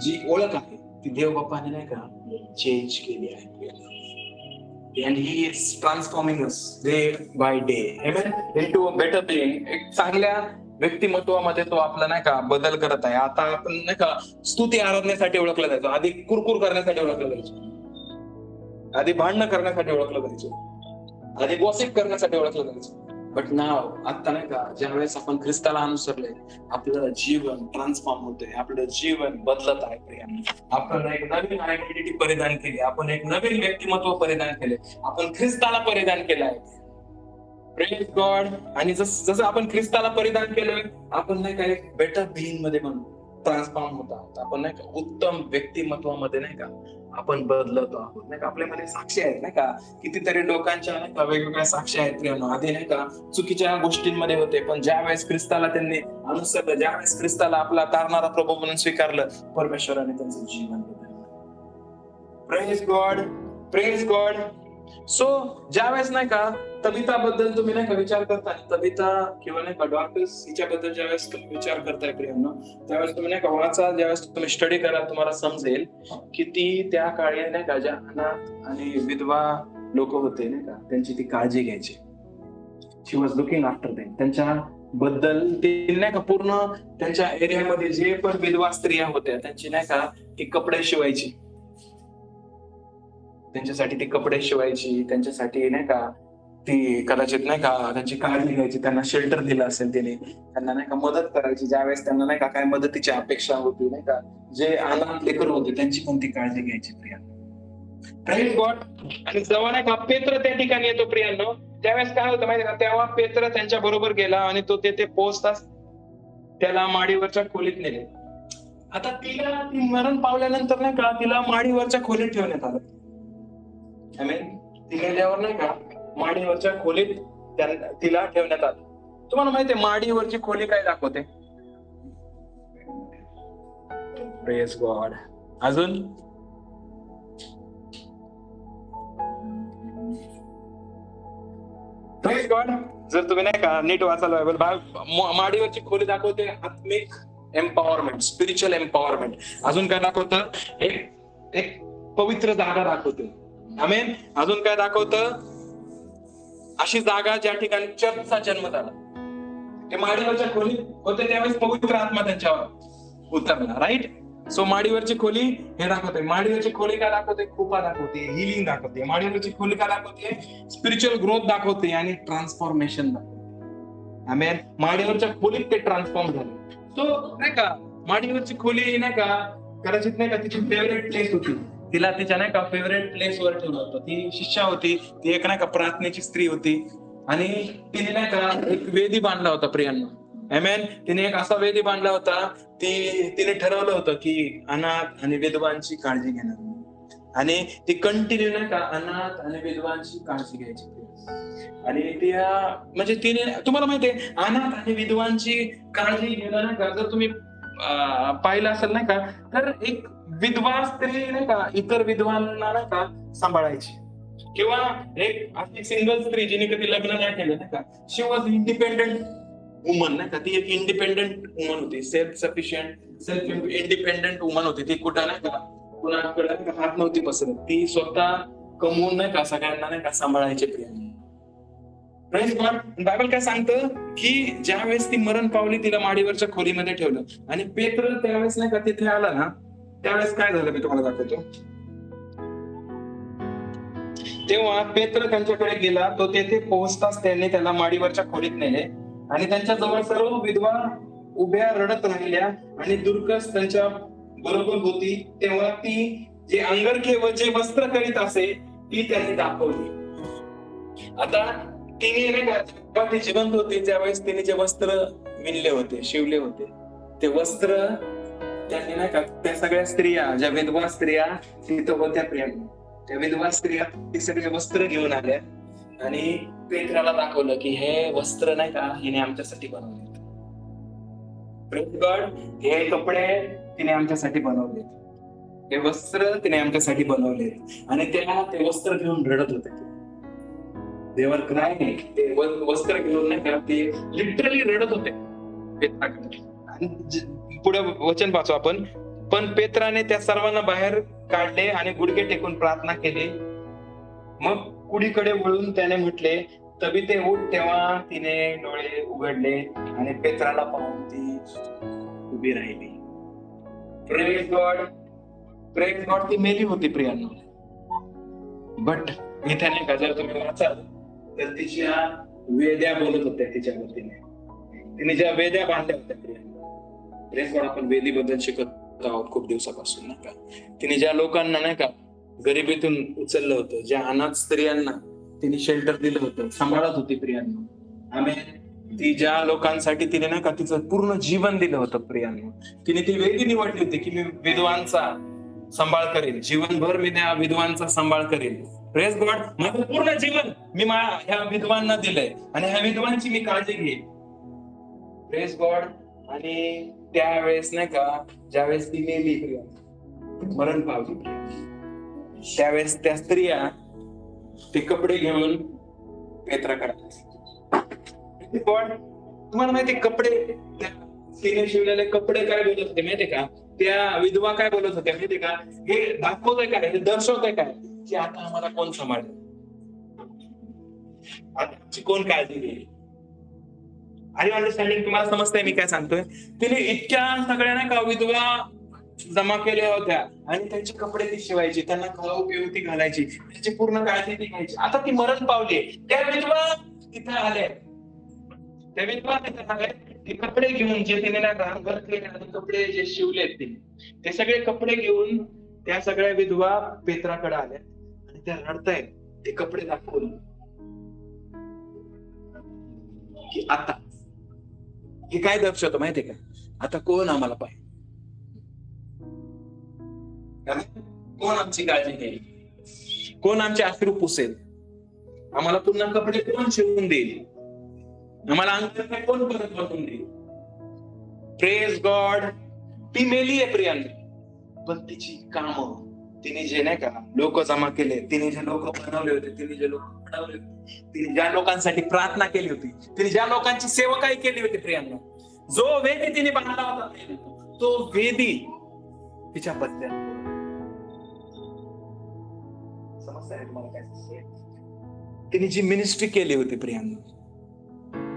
जी ओळख आहे ती देव बाप्पाने नाही का चेंज केली आहे. And he is transforming us day by day, amen, into a better being. एक चांगल्या व्यक्तिमत्वामध्ये तो आपला नाही का बदल करत आहे. आता आपण नाही का स्तुती आराधनेसाठी ओळखलं जायचो, आधी कुरकुर करण्यासाठी ओळखलं जायचो, आधी भांडणं करण्यासाठी ओळखलं जायचो, आधी गॉसिप करण्यासाठी ओळखलं जायचं. बट नाव आता नाही का ज्यावेळेस आपण ख्रिस्ताला अनुसरले, आपलं जीवन ट्रान्सफॉर्म होतंय, आपलं जीवन बदलत आहे. आपण एक नवीन आयडेंटिटी परिधान केली, आपण एक नवीन व्यक्तिमत्व परिधान केले, आपण ख्रिस्ताला परिधान केलं आहे. Praise God. आणि जसं आपण ख्रिस्ताला परिधान केलं, आपण नाही का एक बेटर बीइंग मध्ये म्हणून ट्रान्सफॉर्म होत आहोत. आपण नाही का उत्तम व्यक्तिमत्वामध्ये नाही का आपण बदलतो आहोत. नाही का आपल्यामध्ये साक्षी आहेत नाही का, कितीतरी लोकांच्या नाही का वेगवेगळ्या साक्षी आहेत. आधी नाही का चुकीच्या गोष्टींमध्ये होते, पण ज्यावेळेस ख्रिस्ताला त्यांनी अनुसरलं, ज्यावेळेस ख्रिस्ताला आपला तारणारा प्रभू म्हणून स्वीकारलं, परमेश्वराने त्यांचं जीवन बदललं. Praise God. Praise God. So ज्यावेळेस नाही का तबिता बद्दल तुम्ही नाही का विचार करता, तबिता किंवा नाही का डॉर्कस हिच्याबद्दल ज्यावेळेस तुम्ही विचार करताय प्रियांनो, त्यावेळेस तुम्ही नाही का वाचा, ज्यावेळेस तुम्ही स्टडी करा, तुम्हाला समजेल की ती त्या काळी नाही का ज्या अनाथ आणि विधवा लोक होते नाही का, त्यांची ती काळजी घ्यायची. शी वॉज लुकिंग आफ्टर देम. त्यांच्या बद्दल ते नाही का पूर्ण त्यांच्या एरियामध्ये जे पण विधवा स्त्रिया होत्या त्यांची नाही का ती कपडे शिवायची, त्यांच्यासाठी ती कपडे शिवायची, त्यांच्यासाठी नाही का ती कदाचित नाही का त्यांची काळजी घ्यायची, त्यांना शेल्टर दिलं असेल तिने, त्यांना नाही का मदत करायची ज्यावेळेस त्यांना नाही का काय मदतीची अपेक्षा होती नाही का, जे अनाथ लेकर होते त्यांची पण ती काळजी घ्यायची. Praise God. आणि जेव्हा नाही का पेत्र त्या ठिकाणी येतो प्रियांनो, त्यावेळेस काय होतं माहिती का, तेव्हा पेत्र त्यांच्या बरोबर गेला आणि तो तेथे पोहोचताच त्याला माडीवरच्या खोलीत नेले. आता तिला ती मरण पावल्यानंतर नाही का तिला माडीवरच्या खोलीत ठेवण्यात आलं. ती गेल्यावर नाही का माडीवरच्या खोलीत तिला ठेवण्यात आलं. तुम्हाला माहितीये माडीवरची खोली काय दाखवते? Praise God. अजून प्रेज गॉड. जर तुम्ही नाही का नीट वाचाल बायबल, माडीवरची खोली दाखवते आत्मिक एम्पॉवरमेंट, स्पिरिच्युअल एम्पॉवरमेंट. अजून काय दाखवतं? एक पवित्र जागा दाखवते. आमेन. अजून काय दाखवतं? अशी जागा ज्या ठिकाणी चर्चचा जन्म झाला. ते माडीवरच्या खोली होते त्यावेळेस पवित्र आत्मा त्यांच्यावर उतरला. राईट. सो माडीवरची खोली हे दाखवते. माडीवरची खोली काय दाखवते? कृपा दाखवते, हिलिंग दाखवते. माडीवरची खोली काय दाखवते? स्पिरिच्युअल ग्रोथ दाखवते आणि ट्रान्सफॉर्मेशन दाखवते. आमेन. माडीवरच्या खोलीत ते ट्रान्सफॉर्म झाले. सो नाही का माडीवरची खोली नाही का कदाचित नाही का तिची फेवरेट प्लेस होती. तिला तिच्या नाही का फेवरेट प्लेस वर ठेवलं होतं. ती शिष्या होती, ती एक नाही का प्रार्थनेची स्त्री होती आणि तिने नाही का एक वेदी बांधला होता प्रियांनो. आमेन. तिने एक असा वेदी बांधला होता, तिने ठरवलं होतं की अनाथ आणि विधवांची काळजी घेणार आणि ती कंटिन्यू नाही का अनाथ आणि विधवांची काळजी घ्यायची. आणि त्या म्हणजे तिने तुम्हाला माहितीये अनाथ आणि विधवांची काळजी घेणं नाही का, जर तुम्ही पाहिलं असेल नाही का, तर एक विधवा स्त्री नाही का इतर विधवांना नाही का सांभाळायची, किंवा एक अशी सिंगल स्त्री जिने कधी लग्न नाही केलं नाही का, शी वॉज इंडिपेंडेंट वुमन नाही का. ती एक इंडिपेंडेंट वुमन होती, self sufficient, self independent woman होती. ती कुठं नाही का कुणाकडे हात नव्हती पसरत. ती स्वतः कमवून नाही का सगळ्यांना नाही का सांभाळायची. Praise God. बायबल काय सांगतं की ज्या वेळेस ती मरण पावली तिला माडीवरच्या खोलीमध्ये ठेवलं आणि पेत्र त्यावेळेस नाही का तिथे आला ना, त्यावेळेस काय झालं मी तुम्हाला दाखवतो. तेव्हा पेत्र त्यांच्याकडे गेला, तो तेथे पोहोचताच त्यांनी त्याला माडीवरच्या खोलीत नेले आणि त्यांच्या जवळ सर्व विधवा उभ्या रडत राहिल्या आणि दुर्गस त्यांच्या बरोबर होती. तेव्हा ती जे अंगरखे व जे वस्त्र करीत असे ती त्यांनी दाखवली. आता तिने नाही का जेव्हा ती जिवंत होती त्यावेळेस तिने जे वस्त्र विणले होते, शिवले होते, ते वस्त्र त्यांनी नाही का त्या सगळ्या स्त्रिया, ज्या विधवा स्त्रिया तिथं होत्या प्रियांनो, त्या विधवा स्त्रिया ते सगळे वस्त्र घेऊन आल्या आणि पेत्राला दाखवलं की हे वस्त्र नाही का हिने आमच्यासाठी बनवले. Praise God. हे कपडे तिने आमच्यासाठी बनवले, हे वस्त्र तिने आमच्यासाठी बनवले. आणि त्या ते वस्त्र घेऊन रडत होते. देवर क्राय नाही, ते वस्त्र घेऊन नाही का ते लिटरली रडत होते पेत्राकडे. आणि पुढे वचन वाचू आपण. पण पेत्राने त्या सर्वांना बाहेर काढले आणि गुडघे टेकून प्रार्थना केली. मग कुडीकडे वळून त्याने म्हटले, तबिते उठ. तेव्हा तिने डोळे उघडले आणि पेत्राला पाहून ती उभी राहिली. Praise God. Praise God. ती मेली होती प्रियांनो, बट इथे नाही का जर तुम्ही वाचाल तर तिच्या वेद्या बोलत होत्या तिच्यावर. तिने ज्या वेद्या बांधल्या होत्या प्रियांनो. Praise God. आपण वेदी बद्दल शिकत आहोत खूप दिवसापासून नाही का. तिने ज्या लोकांना नाही का गरिबीतून उचललं होतं, ज्या अनाथ स्त्रियांना तिने शेल्टर दिलं होतं, सांभाळत होती प्रियांनो. आम्ही ती ज्या लोकांसाठी तिने नाही का तिचं पूर्ण जीवन दिलं होतं प्रियांनो. तिने ती वेदी निवडली होती की मी विधवांचा सांभाळ करेल, जीवनभर मी त्या विधवांचा सांभाळ करेल. Praise God. माझं पूर्ण जीवन मी ह्या विधवांना दिलंय आणि ह्या विधवांची मी काळजी घेईन. Praise God. आणि त्यावेळेस नाही का ज्यावेळेस ती मेली, मरण पावली, त्यावेळेस त्या स्त्रिया ते कपडे घेऊन पेत्राकडे. तुम्हाला माहिती कपडे, तिने शिवलेले कपडे काय बोलत होते माहितीये का? त्या विधवा काय बोलत होत्या माहितीये का? हे दाखवतंय काय, हे दर्शवतंय काय की आता आम्हाला कोण सांभाळेल, आता आमची कोण काळजी घेईल. आणि अंडरस्टँडिंग तुम्हाला समजतंय मी काय सांगतोय? तिने इतक्या सगळ्या नाही का विधवा जमा केल्या होत्या आणि त्यांचे कपडे ती शिवायची, त्यांना खाऊ पिऊ ती घालायची, त्याची पूर्ण काळजी ती घ्यायची. आता ती मरण पावली, त्या विधवा तिथे आल्या, त्या विधवा तिथे आल्या, ते कपडे घेऊन जे तिने ना घागर केले कपडे जे शिवलेत ते सगळे कपडे घेऊन त्या सगळ्या विधवा पेत्राकडे आल्या आणि त्या रडतायत ते कपडे दाखवून की आता हे काय दर्शवतं माहितीये का? आता कोण आम्हाला पाहिजे, कोण आमची काळजी घेईल, कोण आमचे अश्रू पुसेल, आम्हाला पुन्हा कपडे कोण शिवून देईल, आम्हाला अंगात कोण परत बसून देईल. Praise God. ती मेली आहे प्रियांनी, पण तिची काम तिने जे नाही का लोक जमा केले, तिने जे लोक बनवले होते, तिने जे लोक बनवले होते, तिने ज्या लोकांसाठी प्रार्थना केली होती, तिने ज्या लोकांची सेवकाई केली होती प्रियांना, जो वेदी तिने बांधला होता तो वेदी तिच्या बदल्यात. समजतंय तुम्हाला काय? तिने जी मिनिस्ट्री केली होती प्रियांना,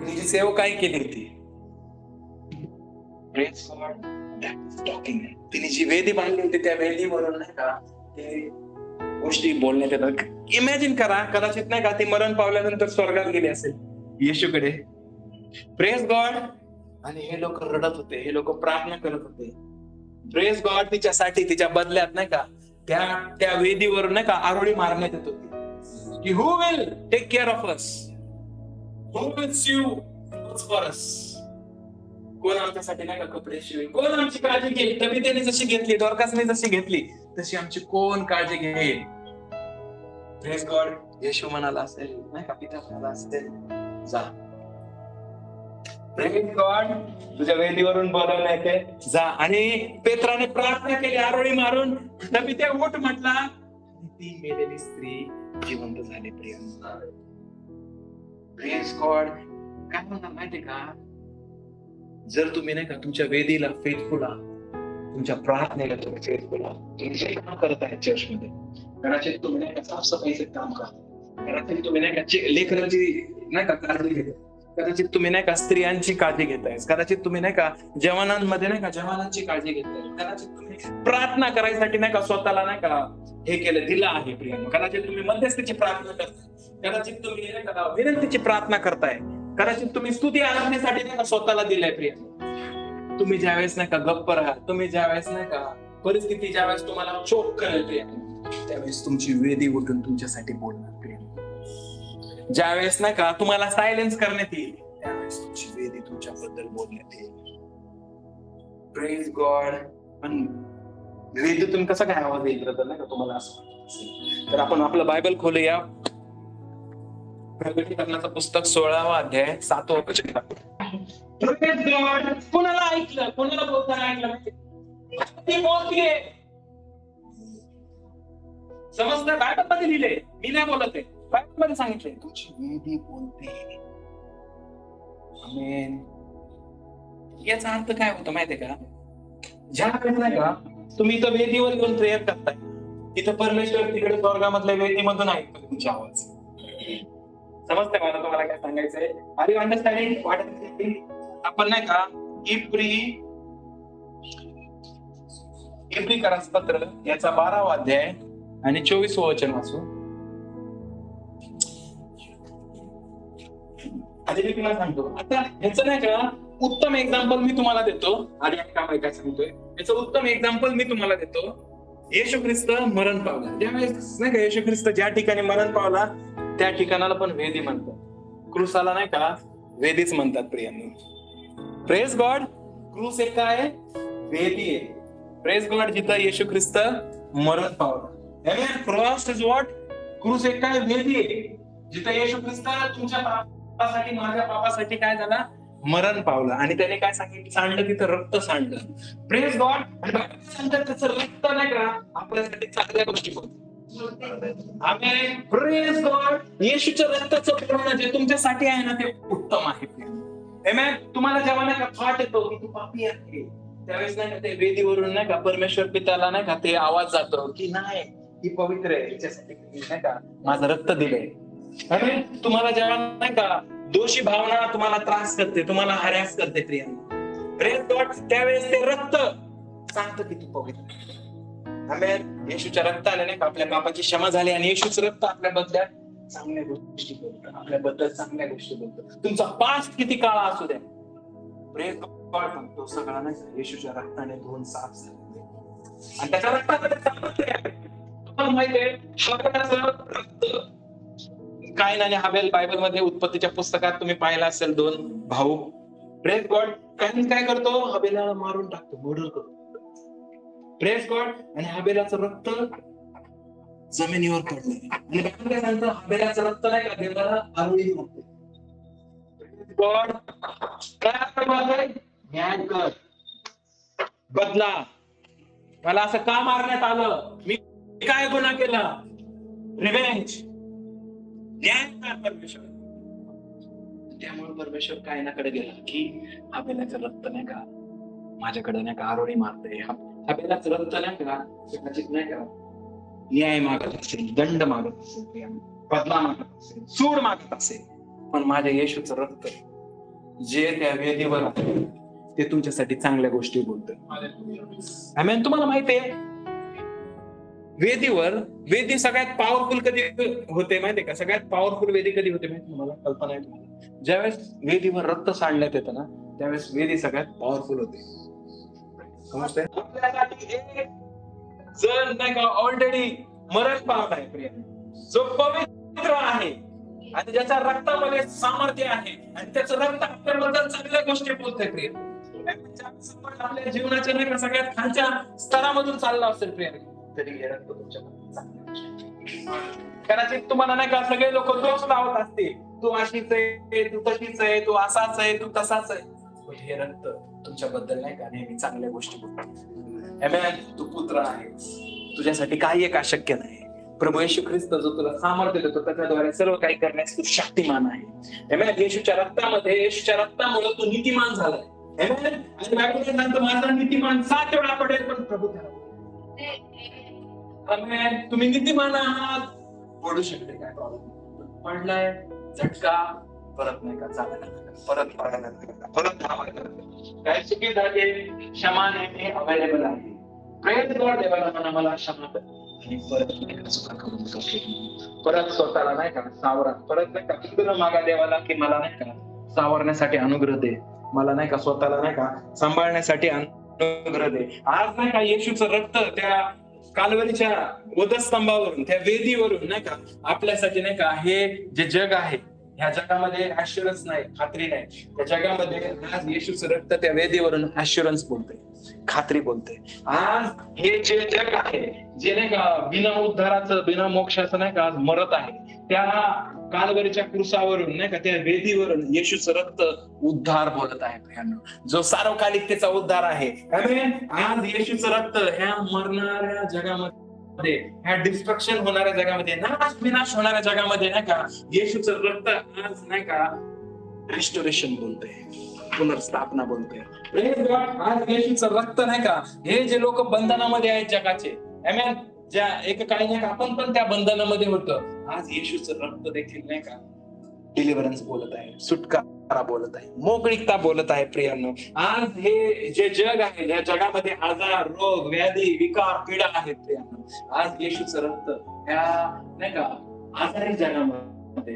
तिने जी सेवकाई केली होती, तिने जी वेदी बांधली होती त्या वेदीवरून नाही का ते गोष्टी बोलण्यात येतात. इमॅजिन करा, कदाचित नाही का ती मरण पावल्यानंतर स्वर्गात गेली असेल येशूकडे. Praise God. आणि हे लोक रडत होते, हे लोक प्रार्थना करत होते. Praise God. तिच्यासाठी तिच्या बदल्यात नाही का त्या वेदीवरून नाही का आरोळी मारण्यात येत होती की who will take care of us, who will serve for us. कोण आमच्यासाठी नाही का कपडे शिवेल, कोण आमची काळजी घेईल. तबीतेने जशी घेतली, दोरकासने जशी घेतली, तशी आमची कोण काळजी घेईल. Praise God. येशू म्हणाला असेल नाही का, पिता म्हणाला असेल जा. Praise God. तुझ्या वेदीवरून बोलावलं येते जा. आणि पेत्राने प्रार्थना केली आरोळी मारून, तबिते उठ म्हटला, ती मेलेली स्त्री जिवंत झाली. Praise God. काय म्हणणार माहितीये का? जर तुम्ही नाही का तुमच्या वेदीला फेथफुल आहात, तुमच्या प्रार्थनेला तुम्ही फेथफुल आहात, तुम्ही जे काम करत आहे चर्चमध्ये, कदाचित तुम्ही नाही का साफसफाईचे काम करता, कदाचित तुम्ही नाही का लेकरांची नाही का काळजी घेता, कदाचित तुम्ही नाही का स्त्रियांची काळजी घेताय, कदाचित तुम्ही नाही का जवानांमध्ये नाही का जवानांची काळजी घेताय, कदाचित तुम्ही प्रार्थना करायसाठी नाही का स्वतःला नाही का हे केलं दिलं आहे प्रियांनो, कदाचित तुम्ही मध्यस्थीची प्रार्थना करताय, कदाचित तुम्ही नाही का विनंतीची प्रार्थना करताय, कदाचित तुम्ही स्तुती आराधनेसाठी नाही का स्वतःला दिलंय प्रियांनो. तुम्ही ज्यावेळेस नाही का गप्प राहा, तुम्ही ज्यावेळेस नाही का परिस्थिती ज्यावेळेस तुम्हाला चोक करेल प्रियांनो, त्यावेळेस तुमची वेदी उठून तुमच्यासाठी बोलणार प्रियांनो. ज्यावेळेस नाही का तुम्हाला सायलेन्स करण्यात येईल, त्यावेळेस तुमची वेदी तुमच्याबद्दल बोलण्यात येईल. Praise God. पण वेदीतून कसा काय आवाज येईल नाही का तुम्हाला असं? तर आपण आपलं बायबल खोलूया. प्रकटीकरणाचं पुस्तक 16वा अध्याय 7वं वचन. कोणाला ऐकलं, कोणाला बोलताना ऐकलं ती बोलतीये. समजतं? बायबल मध्ये लिहिले, मी नाही बोलत आहे, बायबल मध्ये सांगितलंय तुमची वेदी बोलते. आमेन. याचा अर्थ काय होतो माहितीये का? ज्या वेळेस नाही का तुम्ही इथं वेदीवर येऊन प्रेयर करताय, तिथं परमेश्वर तिकडे स्वर्गामधल्या वेदीमधून ऐकतो तुमची आवाज. समजतंय मला तुम्हाला काय सांगायचंय? Are you understanding what I am saying? आपण नाही का इब्री करासपत्र याचा 12वा अध्याय आणि 24वं वचन वाचू. आणि मी तुम्हाला सांगतो आता ह्याचं नाही का उत्तम एक्झाम्पल मी तुम्हाला देतो. आणि काय सांगतोय याचं उत्तम एक्झाम्पल मी तुम्हाला देतो. येशू ख्रिस्त मरण पावला, ज्यावेळेस नाही का येशू ख्रिस्त ज्या ठिकाणी मरण पावला त्या ठिकाणाला पण वेदी म्हणतात. क्रूसाला नाही का वेदीच म्हणतात प्रियांनी. Praise God. क्रूस एक काय आहे? वेदी आहे. Praise God. जिथं येशू ख्रिस्त मरण पावला. Cross is what? क्रूस एक काय? वेदी आहे. जिथं येशू ख्रिस्त तुमच्या पापासाठी माझ्या पापासाठी काय झाला? मरण पावला. आणि त्याने काय सांगितलं? सांडलं, तिथं रक्त सांडलं. Praise God. त्याचं रक्त नाही का आपल्यासाठी चांगल्या गोष्टी होत. आमेन. Praise God. येशूच्या रक्ताचं पूर्ण जे तुमच्यासाठी आहे ना ते उत्तम आहे. आमेन. तुम्हाला जेव्हा नाही का थॉट येतो की तू पापी आहे, त्यावेळेस नाही का ते वेदीवरून नाही का परमेश्वर पित्याला नाही का ते आवाज जातो की नाही ही पवित्र आहे, हिच्यासाठी नाही का माझं रक्त दिलंय. आमेन. तुम्हाला जेव्हा नाही का दोषी भावना तुम्हाला त्रास करते, तुम्हाला हॅरॅस करते प्रियांनो, प्रेज गॉड, त्यावेळेस ते रक्त सांगतं की तू पवित्र. आमेन. येशूच्या रक्ताने नाही का आपल्या पापाची क्षमा झाली आणि येशूचं रक्त आपल्याबद्दल चांगल्या गोष्टी बोलतं, आपल्याबद्दल चांगल्या गोष्टी बोलतं. तुमचा पास्ट किती काळा असू द्या, प्रेज गॉड, तो सगळा नाही का येशूच्या रक्ताने धुवून साफ झाला. आणि त्याच्या रक्तामध्ये सामर्थ्य आहे. तुम्हाला माहिती आहे हबेलाचं रक्त, कायन आणि हबेल बायबल मध्ये उत्पत्तीच्या पुस्तकात तुम्ही पाहिलं असेल, 2 भाऊ. Praise God. कायन काय करतो, हबेलाला मारून टाकतो, मर्डर करतो. Praise God. आणि हबेलाचं रक्त जमिनीवर पडलं आणि बायबल सांगतं हबेलाचं रक्त नाही का देवाला आरोळी मारते. Praise God. काय मारतंय, न्याय कर, बदला, मला असं का मारण्यात आलं, मी काय गुन्हा केला, रिव्हेंज, न्याय कर परमेश्वर. त्यामुळे परमेश्वर कायनाकडे गेला की हबेलाचं रक्त नाही का माझ्याकडे नाही का आरोळी मारते, हबेलाचं रक्त नाही का कदाचित नाही का न्याय मागत असेल, दंड मागत असेल, बदला मागत असेल, सूड मागत असेल, पण माझ्या येशूचं रक्त जे त्या वेदीवर आहे ते तुमच्यासाठी चांगल्या गोष्टी बोलतं. आमेन. तुम्हाला माहितीये वेदीवर, वेदी सगळ्यात पॉवरफुल कधी होते माहितीये का, सगळ्यात पॉवरफुल वेदी कधी होते माहिती तुम्हाला, कल्पना आहे तुम्हाला, ज्यावेळेस वेदीवर रक्त सांडण्यात येतं ना त्यावेळेस वेदी सगळ्यात पॉवरफुल होते. आपल्यासाठी एक जण नाही का ऑलरेडी मरण पावलाय प्रिय, जो पवित्र आहे आणि ज्याच्या रक्तामध्ये सामर्थ्य आहे आणि त्याचं रक्त आपल्याबद्दल चांगल्या गोष्टी बोलतोय प्रिय. आपल्या जीवनाच्या नाही का सगळ्यात खालच्या स्तरामधून चालला असेल प्रिय, तरी हे रक्त तुमच्याबद्दल चांगल्या गोष्टी. कदाचित तुम्हाला नाही का सगळे लोक दोष लावत असते, तू अशीच आहे, तू तशीच आहे, तू असाच आहे, तू तसाच आहे, पण हे रक्त तुमच्याबद्दल नाही का नेहमी चांगल्या गोष्टी बोलतो. आमेन. तू पुत्र आहेस, तुझ्यासाठी काही एक अशक्य नाही. प्रभू येशू ख्रिस्त जो तुला सामर्थ्य देतो त्याच्याद्वारे सर्व काही करण्यास तू शक्तिमान आहे. आमेन. येशूच्या रक्तामध्ये, येशूच्या रक्तामुळे तू नीतिमान झालाय. आमेन. आणि बायबल सांगतो माझा नीतिमान 7 वेळा पडेल पण प्रभू त्याला. आमेन. तुम्ही नीतिमान आहात, पडू शकते काय प्रॉब्लेम, पडलाय झटका, परत नाही का चालायला, परत पडायला, परत धावायला, काय चुकी झाली, क्षमा नेहमी अवेलेबल आहे. Praise God. देवाला म्हणा मला क्षमा कर आणि परत नाही का चुका करून टाकेल, परत स्वतःला नाही का सावरा, परत नाही का अनुग्रह मागा देवाला की मला नाही का सावरण्यासाठी अनुग्रह दे, मला नाही का स्वतःला नाही का सांभाळण्यासाठी अनुग्रह दे. आज नाही का येशूचं रक्त त्या कालवरीच्या वधस्तंभावरून, त्या वेदीवरून नाही का आपल्यासाठी नाही का हे जे जग आहे, ह्या जगामध्ये ऍश्युरन्स नाही, खात्री नाही, त्या जगामध्ये आज येशूचं रक्त त्या वेदीवरून ऍश्युरन्स बोलते, खात्री बोलते. आज हे जे जग आहे, जे नाही का बिना उद्धाराचं, बिना मोक्षाचं नाही का आज मरत आहे, त्या कालवरीच्या क्रुसावरून नाही का त्या वेदीवरून येशूचं रक्त उद्धार बोलत आहे प्रियांनो, जो सार्वकालिकतेचा उद्धार आहे. आज येशूचं रक्त ह्या मरणाऱ्या जगामध्ये, ह्या डिस्ट्रक्शन होणाऱ्या जगामध्ये, नाश विनाश होणाऱ्या जगामध्ये नाही का येशूचं रक्त आज नाही का रिस्टोरेशन बोलतोय, पुनर्स्थापना बोलतोय. आज येशूचं रक्त नाही का हे जे लोक बंधनामध्ये आहेत जगाचे, आमेन, ज्या एक काही नाही का आपण पण त्या बंधनामध्ये होतो, आज येशूचं रक्त देखील नाही का डिलिव्हरन्स बोलत आहे, सुटका बोलत आहे, मोकळीकता बोलत आहे प्रियांनो. आज हे जे जग आहे, या जगामध्ये आजार, रोग, व्याधी, विकार, पीडा आहेत प्रियांनो, आज येशूचं रक्त ह्या नाही का आजारी जगामध्ये,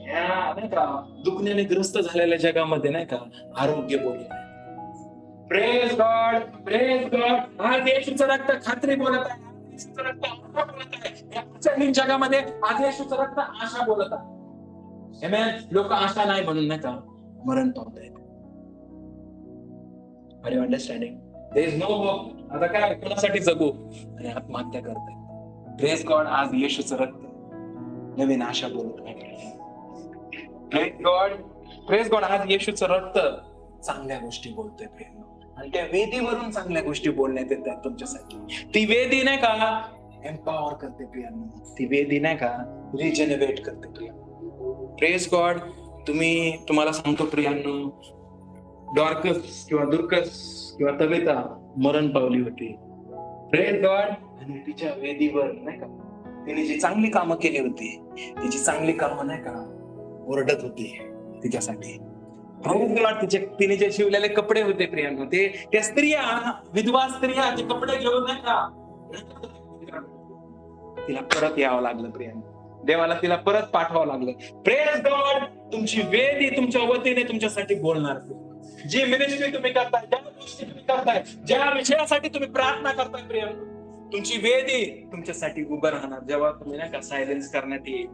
ह्या नाही का दुखण्याने ग्रस्त झालेल्या जगामध्ये नाही का आरोग्य बोलत आहे. Praise God, praise God. आज येशूचं रक्त खात्री बोलत आहे, येशूचं रक्त आशा बोलत आहे. या जगामध्ये आज येशूचं रक्त आशा बोलत आहे. आमेन. लोक आशा नाही म्हणून नाही का मरण पावत आहेत. Are you understanding? There is no hope. आता काय कोणासाठी जगू आणि आत्महत्या करतायत. Praise God. आज येशूचं रक्त नवीन आशा बोलत आहे. Praise God, praise God. आज येशूचं रक्त चांगल्या गोष्टी बोलतोय प्रेम, आणि त्या वेदीवरून चांगल्या गोष्टी बोलण्यात येतात तुमच्यासाठी. ती वेदी नाही का एम्पॉवर करते प्रियांनो. ती वेदी नाही का रिजनरेट करते प्रियांनो. Praise God. तुम्हाला सांगतो प्रियांनो, डॉर्कस किंवा दुर्कस किंवा तबेता मरण पावली होती. Praise God. आणि तिच्या वेदीवर नाही का तिने जी चांगली कामं केली होती, तिची चांगली कामं नाही का ओरडत होती तिच्यासाठी. तिने जे शिवलेले कपडे होते प्रियांनो, ते त्या स्त्रिया, विधवा स्त्रिया जे कपडे घेऊन नाही का तिला परत यावं लागलं प्रियांनो. देवाला तिला परत पाठवावं लागलं. Praise God. तुमची वेदी तुमच्या वतीने तुमच्यासाठी बोलणार. जी मिनिस्ट्री तुम्ही करताय, ज्या गोष्टी तुम्ही करताय, ज्या विषयासाठी तुम्ही प्रार्थना करताय प्रियांनो, तुमची वेदी तुमच्यासाठी उभं राहणार जेव्हा तुम्ही नाही का सायलेन्स करण्यात येईल.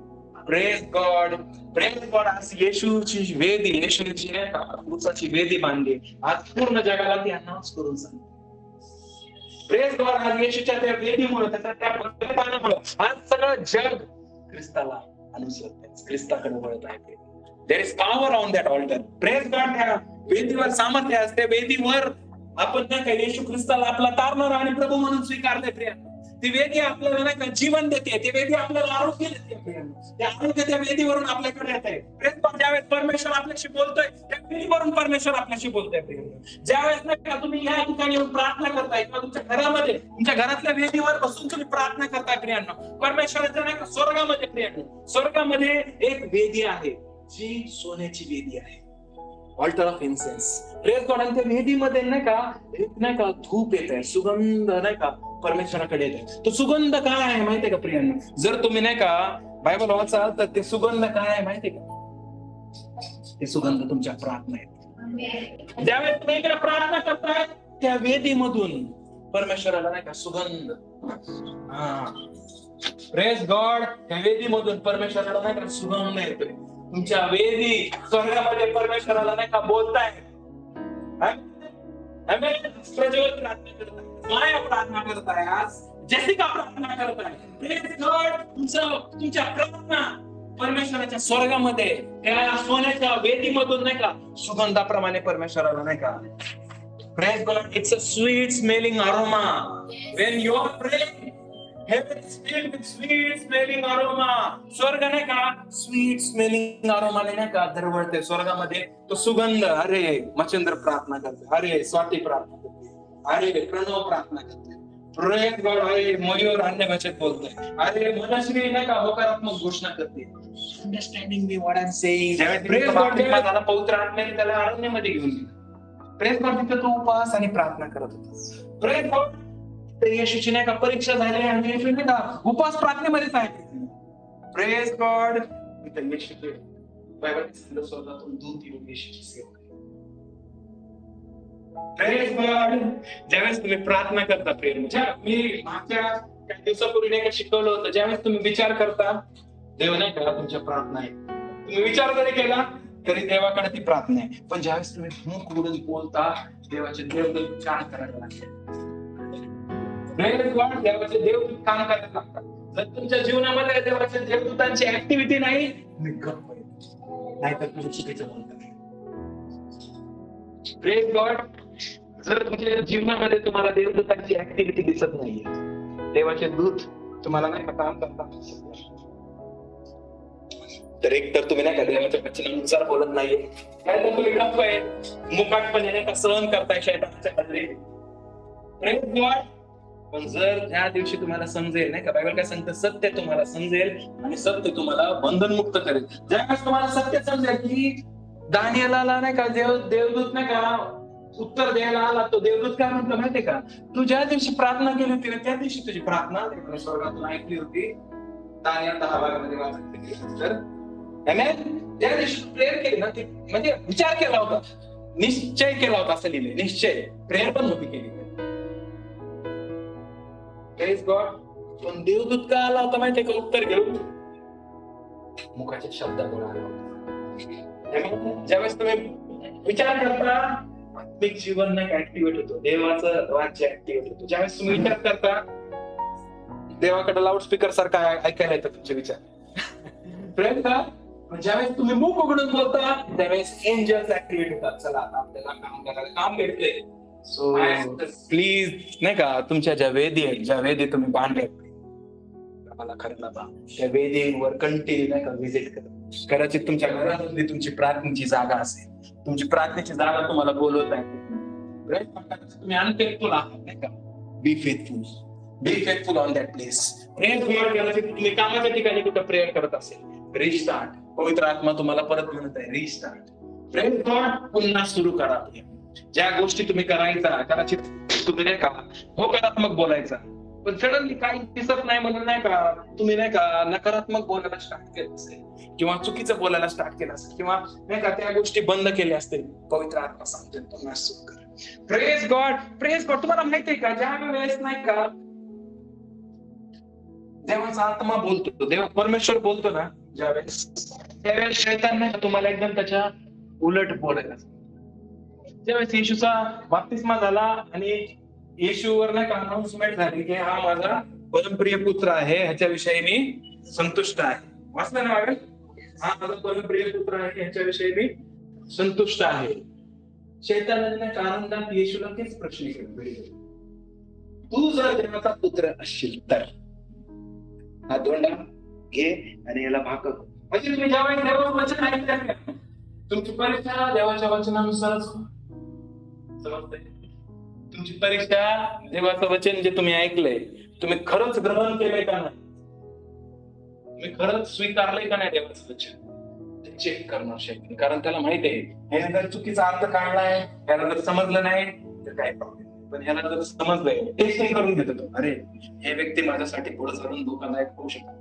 Praise God. Praise God. आज येशूची वेदी, येशूची नाही का क्रूसाची वेदी बांधली, आज पूर्ण जगाला ती अनाउन्स करून सांगते. Praise God. आज येशूच्या त्या वेदीमुळे, त्या बलिदानामुळे आज सगळं जग ख्रिस्ताला अनुसरत आहे, ख्रिस्ताकडे वळत आहे. There is power on that altar. Praise God. त्या वेदीवर सामर्थ्य आहे. त्या वेदीवर आपण नाही का येशू ख्रिस्ताला आपला तारणारा आणि प्रभू म्हणून स्वीकारले प्रियांनो. ती वेदी आपल्याला नाही का जीवन देते, ती वेदी आपल्याला आरोग्य देते प्रियांनो. त्या आरोग्य त्या वेदीवरून आपल्याकडे येत आहे. Praise God. ज्यावेळेस परमेश्वर आपल्याशी बोलतोय, त्या वेदीवरून परमेश्वर आपल्याशी बोलतोय प्रियांनो. ज्यावेळेस नाही का तुम्ही या ठिकाणी येऊन प्रार्थना करताय किंवा तुमच्या घरामध्ये, तुमच्या घरातल्या वेदीवर बसून तुम्ही प्रार्थना करताय प्रियांनो, परमेश्वराच्या नाही का स्वर्गामध्ये प्रियांनो, स्वर्गामध्ये एक वेदी आहे जी सोन्याची वेदी आहे, altar of incense. Praise God. आणि त्या वेदीमध्ये नाही का धूप येत आहे, सुगंध नाही का परमेश्वराकडे येत आहे. तो सुगंध काय आहे माहितीये का प्रियांनो? जर तुम्ही नाही का बायबल वाचाल तर ते सुगंध काय आहे माहितीये का? ते सुगंध तुमच्या प्रार्थना आहेत. ज्यावेळेस तुम्ही प्रार्थना करताय त्या वेदीमधून परमेश्वराला नाही का सुगंध. Praise God. त्या वेदीमधून परमेश्वराला नाही का सुगंध येतोय. तुमच्या वेदी स्वर्गामध्ये परमेश्वराला नाही का बोलताय. प्रज्वल प्रार्थना करताय, माया प्रार्थना करताय, आज जेसिका प्रार्थना करताय. Praise God. तुमच्या प्रार्थना परमेश्वराच्या स्वर्गामध्ये त्या सोन्याच्या वेदीमधून नाही का सुगंधाप्रमाणे परमेश्वराला नाही का. Praise God. It's a sweet smelling aroma. When you are praying, heaven is filled with sweet smelling aroma. स्वर्ग नाही का स्वीट स्मेलिंग अरोमा नाही का दरवळते स्वर्गामध्ये तो सुगंध. अरे मच्छिंद्र प्रार्थना करते, अरे स्वाती प्रार्थना करते, अरे प्रणव प्रार्थना करते. Praise God. अरे मयूर अन्य भाषेत बोलतोय, अरे मनश्री नाही का होकारात्मक घोषणा करते. Understanding me what I am saying. Praise God. त्याला पवित्र आत्म्याने त्याला अरण्यामध्ये घेऊन गेला. Praise God. तिथे तो उपवास आणि प्रार्थना करत होता. Praise God. येशूची नाही का परीक्षा झाली आणि येशू नाही का उपास प्रार्थनेमध्येच आहे. Praise God. तिथे येशूचे बायबल स्वर्गातून दूत येऊन येशूची सेवा केली. Praise God. ज्यावेळेस तुम्ही प्रार्थना करता प्रेम, मी मागच्या काही दिवसापूर्वी नाही का शिकवलं होतं, ज्यावेळेस तुम्ही विचार करता देव नाही का तुमच्या प्रार्थना आहे. तुम्ही विचार जरी केला तरी देवाकडे ती प्रार्थना आहे. पण ज्यावेळेस तुम्ही मुख उघडून बोलता देवाचे देवदूत विचार करायला लागते. देवाचे देवदूत काम करायला लागतात. जर तुमच्या जीवनामध्ये देवाच्या देवदूतांची ऍक्टिव्हिटी नाही, नाहीतर तुम्ही चुकीचं बोलता. Praise God. जर तुमच्या जीवनामध्ये तुम्हाला देवदूतांची ऍक्टिव्हिटी दिसत नाहीये, देवाचे दूत तुम्हाला नाही का काम करतात, तर एक तर तुम्ही नाही का देवाच्या वचनानुसार बोलत नाहीये, काय तर तुम्ही गप्प आहे, मुकाटपणे नाही का सहन करताय शैतानाच्या खाली. Praise God. पण जर त्या दिवशी तुम्हाला समजेल नाही का बायबल काय सांगतं, सत्य तुम्हाला समजेल आणि सत्य तुम्हाला बंधनमुक्त करेल. ज्यावेळेस तुम्हाला सत्य समजेल की दानिएलाला नाही का देवदूत नाही का उत्तर द्यायला आला, तो देवदूत काय म्हटलं माहितीये का, तू ज्या दिवशी प्रार्थना केली होती ना त्या दिवशी तुझी प्रार्थना देवाने स्वर्गातून ऐकली होती. दानिएल 10 भागामध्ये वाचली तर ज्या दिवशी प्रेयर केली ना ती म्हणजे विचार केला होता, निश्चय केला होता असं लिहिले, निश्चय. प्रेयर पण नव्हती केली. Praise God. पण देवदूत का आला होता माहितीये का उत्तर घेऊन? मुखाच्या शब्दामुळे आला होता. ज्यावेळेस तुम्ही विचार करता आत्मिक जीवन नाही ऍक्टिव्हेट होतो, देवाचं राज्य ऍक्टिव्हेट होतो. ज्यावेळेस तुम्ही विचार करता देवाकडे लाऊडस्पीकर सारखा ऐकायला येतं तुमचे विचार. Praise God. ज्यावेळेस तुम्ही मुख उघडून बोलता त्यावेळेस एंजल्स ऍक्टिव्हेट होतात. चला आता आपल्याला काम करायला काम भेटते. सो प्लीज नाही का तुमच्या ज्या वेदी आहेत, ज्या वेदी तुम्ही बांधले मला खरं ना त्या वेदीवर कंटिन्यू नाही का व्हिजिट करा. कदाचित तुमच्या घरामध्ये तुमची प्रार्थनेची जागा असेल, तुमची प्रार्थनेची जागा तुम्हाला बोलवत आहे. तुम्ही अनफेथफुल आहात नाही का, be faithful on that place. Prayer कदाचित तुम्ही कामाच्या ठिकाणी कुठं प्रेयर करत असेल, रिस्टार्ट. पवित्र आत्मा तुम्हाला परत म्हणत आहे रिस्टार्ट. प्रेयर गॉड, पुन्हा सुरू करा. ज्या गोष्टी तुम्ही करायचा, कदाचित तुम्ही नाही का होकारात्मक बोलायचा, पण सडनली काही दिसत नाही म्हणून नाही का तुम्ही नाही का नकारात्मक बोलायला स्टार्ट केलं असेल, किंवा चुकीचं बोलायला स्टार्ट केलं असेल, किंवा नाही का त्या गोष्टी बंद केल्या असतील. पवित्र आत्मा सांगतो पुन्हा सुरू करा. Praise God. तुम्हाला माहितीये का, ज्या वेळेस नाही का देवाचा आत्मा बोलतो, देव परमेश्वर बोलतो ना ज्यावेळेस, त्यावेळेस शैतान नाही का तुम्हाला एकदम त्याच्या उलट बोलायला. ज्यावेळेस येशूचा बाप्तिस्मा झाला आणि येशूवर नाही का अनाउन्समेंट झाली की हा माझा परमप्रिय पुत्र आहे, ह्याच्याविषयी मी संतुष्ट आहे. वाचलं ना मागेल, हा माझा परमप्रिय पुत्र आहे, ह्याच्याविषयी मी संतुष्ट आहे. शैतानाने आनंदात येशूला तेच प्रश्न केले, तू जर देवाचा पुत्र असशील तर हा दोंडा घे आणि याला भाकर. म्हणजे तुम्ही ज्यावेळेस देवाचं वचन ऐकता, तुमची परीक्षा देवाच्या वचनानुसारच समजतंय. तुमची परीक्षा देवाचं वचन जे तुम्ही ऐकलंय, तुम्ही खरंच ग्रहण केलंय का नाही, तुम्ही खरंच स्वीकारलंय का नाही देवाचं वचन, ते चेक करणार शैतान. कारण त्याला माहिती आहे ह्याने जर चुकीचा अर्थ काढलाय, ह्याला जर समजलं नाही तर काय प्रॉब्लेम. पण ह्याला जर समजलंय, टेस्टिंग करून घेतो तो, अरे हे व्यक्ती माझ्यासाठी पुढे चालून धोकादायक होऊ शकतो,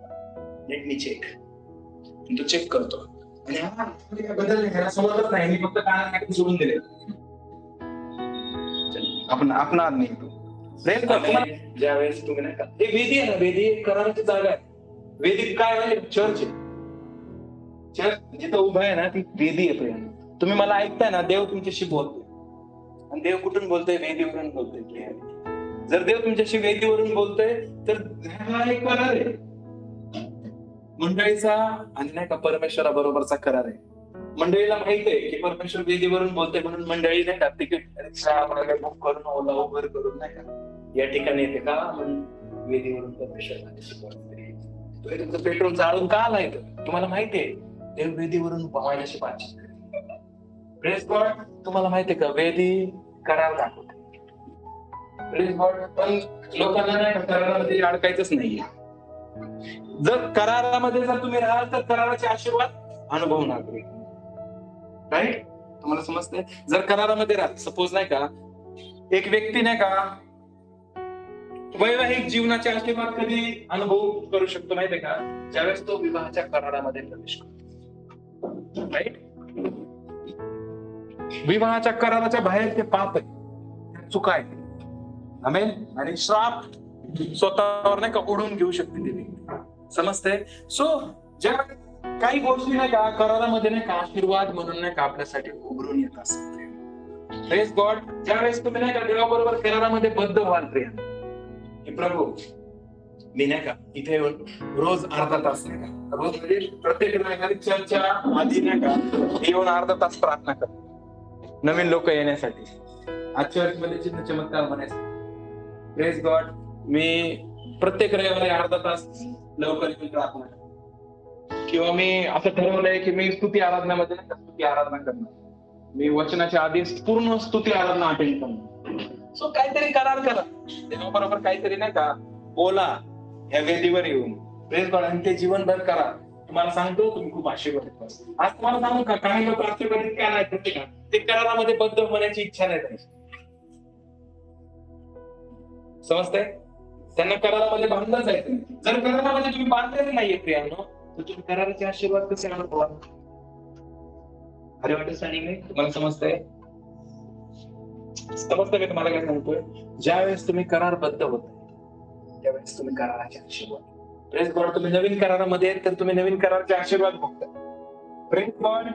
लेट मी चेक. तो चेक करतो आणि हा बदल ह्याला समजत नाही, मी फक्त कानात सोडून दिले, आपण नाही येतो. ज्यावेळेस तुम्ही नाही का, हे वेदी आहे ना, वेदी एक कराराची जागा आहे. वेदी काय आहे, चर्च आहे. चर्च जिथं उभा आहे ना ती वेदी आहे. तुम्ही मला ऐकताय ना, देव तुमच्याशी बोलतोय. आणि देव कुठून बोलतोय, वेदीवरून बोलतोय. जर देव तुमच्याशी वेदीवरून बोलतोय तर हा एक करार आहे मंडळीचा आणि नाही का परमेश्वरा बरोबरचा करार आहे. मंडळीला माहित आहे की परमेश्वर वेदीवरून बोलतोय, म्हणून मंडळी नाही का तिकीट रिक्षा बुक करून, ओला उबर करून नाही का या ठिकाणी येते का, म्हणून वेदीवरून परमेश्वर तुम्ही तुमचं पेट्रोल जाळून का आलाय, तुम्हाला माहितीये देव वेदीवरून माझ्याशी बातचीत करते. Praise God. तुम्हाला माहितीये का वेदी करार दाखवते. Praise God. पण लोकांना नाही का करारामध्ये अडकायचंच नाहीये. जर करारामध्ये जर तुम्ही राहाल तर कराराचे आशीर्वाद अनुभवणार तुम्ही, राईट. तुम्हाला समजतंय. जर करारामध्ये राहा, सपोज नाही का एक व्यक्ती नाही का वैवाहिक जीवनाचे आशीर्वाद कधी अनुभव करू शकतो माहितीये का, ज्यावेळेस तो विवाहाच्या करारामध्ये प्रवेश करतो, राईट. विवाहाच्या कराराच्या बाहेर ते पाप आहे, चुका आहे, आमेन. आणि श्राप स्वतःवर नाही का ओढून घेऊ शकते ती व्यक्ती, समजते. सो ज्या काही गोष्टी नाही का करारामध्ये नाही का आशीर्वाद म्हणून नाही का आपल्यासाठी उभरून येत असतात. Praise God. ज्यावेळेस तुम्ही नाही का देवाबरोबर करारामध्ये बद्ध व्हाल प्रिय, की प्रभू मी नाही का इथे येऊन रोज अर्धा तास नाही का, रोज म्हणजे प्रत्येक रविवारी चर्चच्या आधी नाही का येऊन अर्धा तास प्रार्थना कर, नवीन लोक येण्यासाठी, आज चर्च मध्ये चिन्ह चमत्कार म्हणायचं. Praise God. मी प्रत्येक रविवारी अर्धा तास लवकर येऊन प्रार्थना कर, किंवा मी असं ठरवलंय की मी स्तुती आराधनामध्ये नाही का स्तुती आराधना करणार, मी वचनाच्या आधी पूर्ण स्तुती आराधना अटेंड करणार. सो काहीतरी करार करा देवाबरोबर, काहीतरी नाही का बोला ह्या वेदीवर येऊन. Praise God. आणि ते जीवनभर करा. तुम्हाला सांगतो तुम्ही खूप आशीर्वादित. आज तुम्हाला सांगू का, काही लोक आशीर्वादित काय नाही का, ते करारामध्ये बद्ध होण्याची इच्छा नाही त्यांची, समजतंय. त्यांना करारामध्ये बांधलं जायचं. जर करारामध्ये तुम्ही बांधलेलं नाहीये प्रियांनो, तर तुम्ही कराराचे आशीर्वाद कसे अनुभवा. अरे अंडरस्टँडिंग नाही, तुम्हाला समजतंय. समजतंय मी तुम्हाला काय सांगतोय. ज्यावेळेस तुम्ही करारबद्ध होता त्यावेळेस तुम्ही कराराचे आशीर्वाद. Praise God. तुम्ही नवीन करारामध्ये तर तुम्ही नवीन कराराचे आशीर्वाद भोगता. Praise God.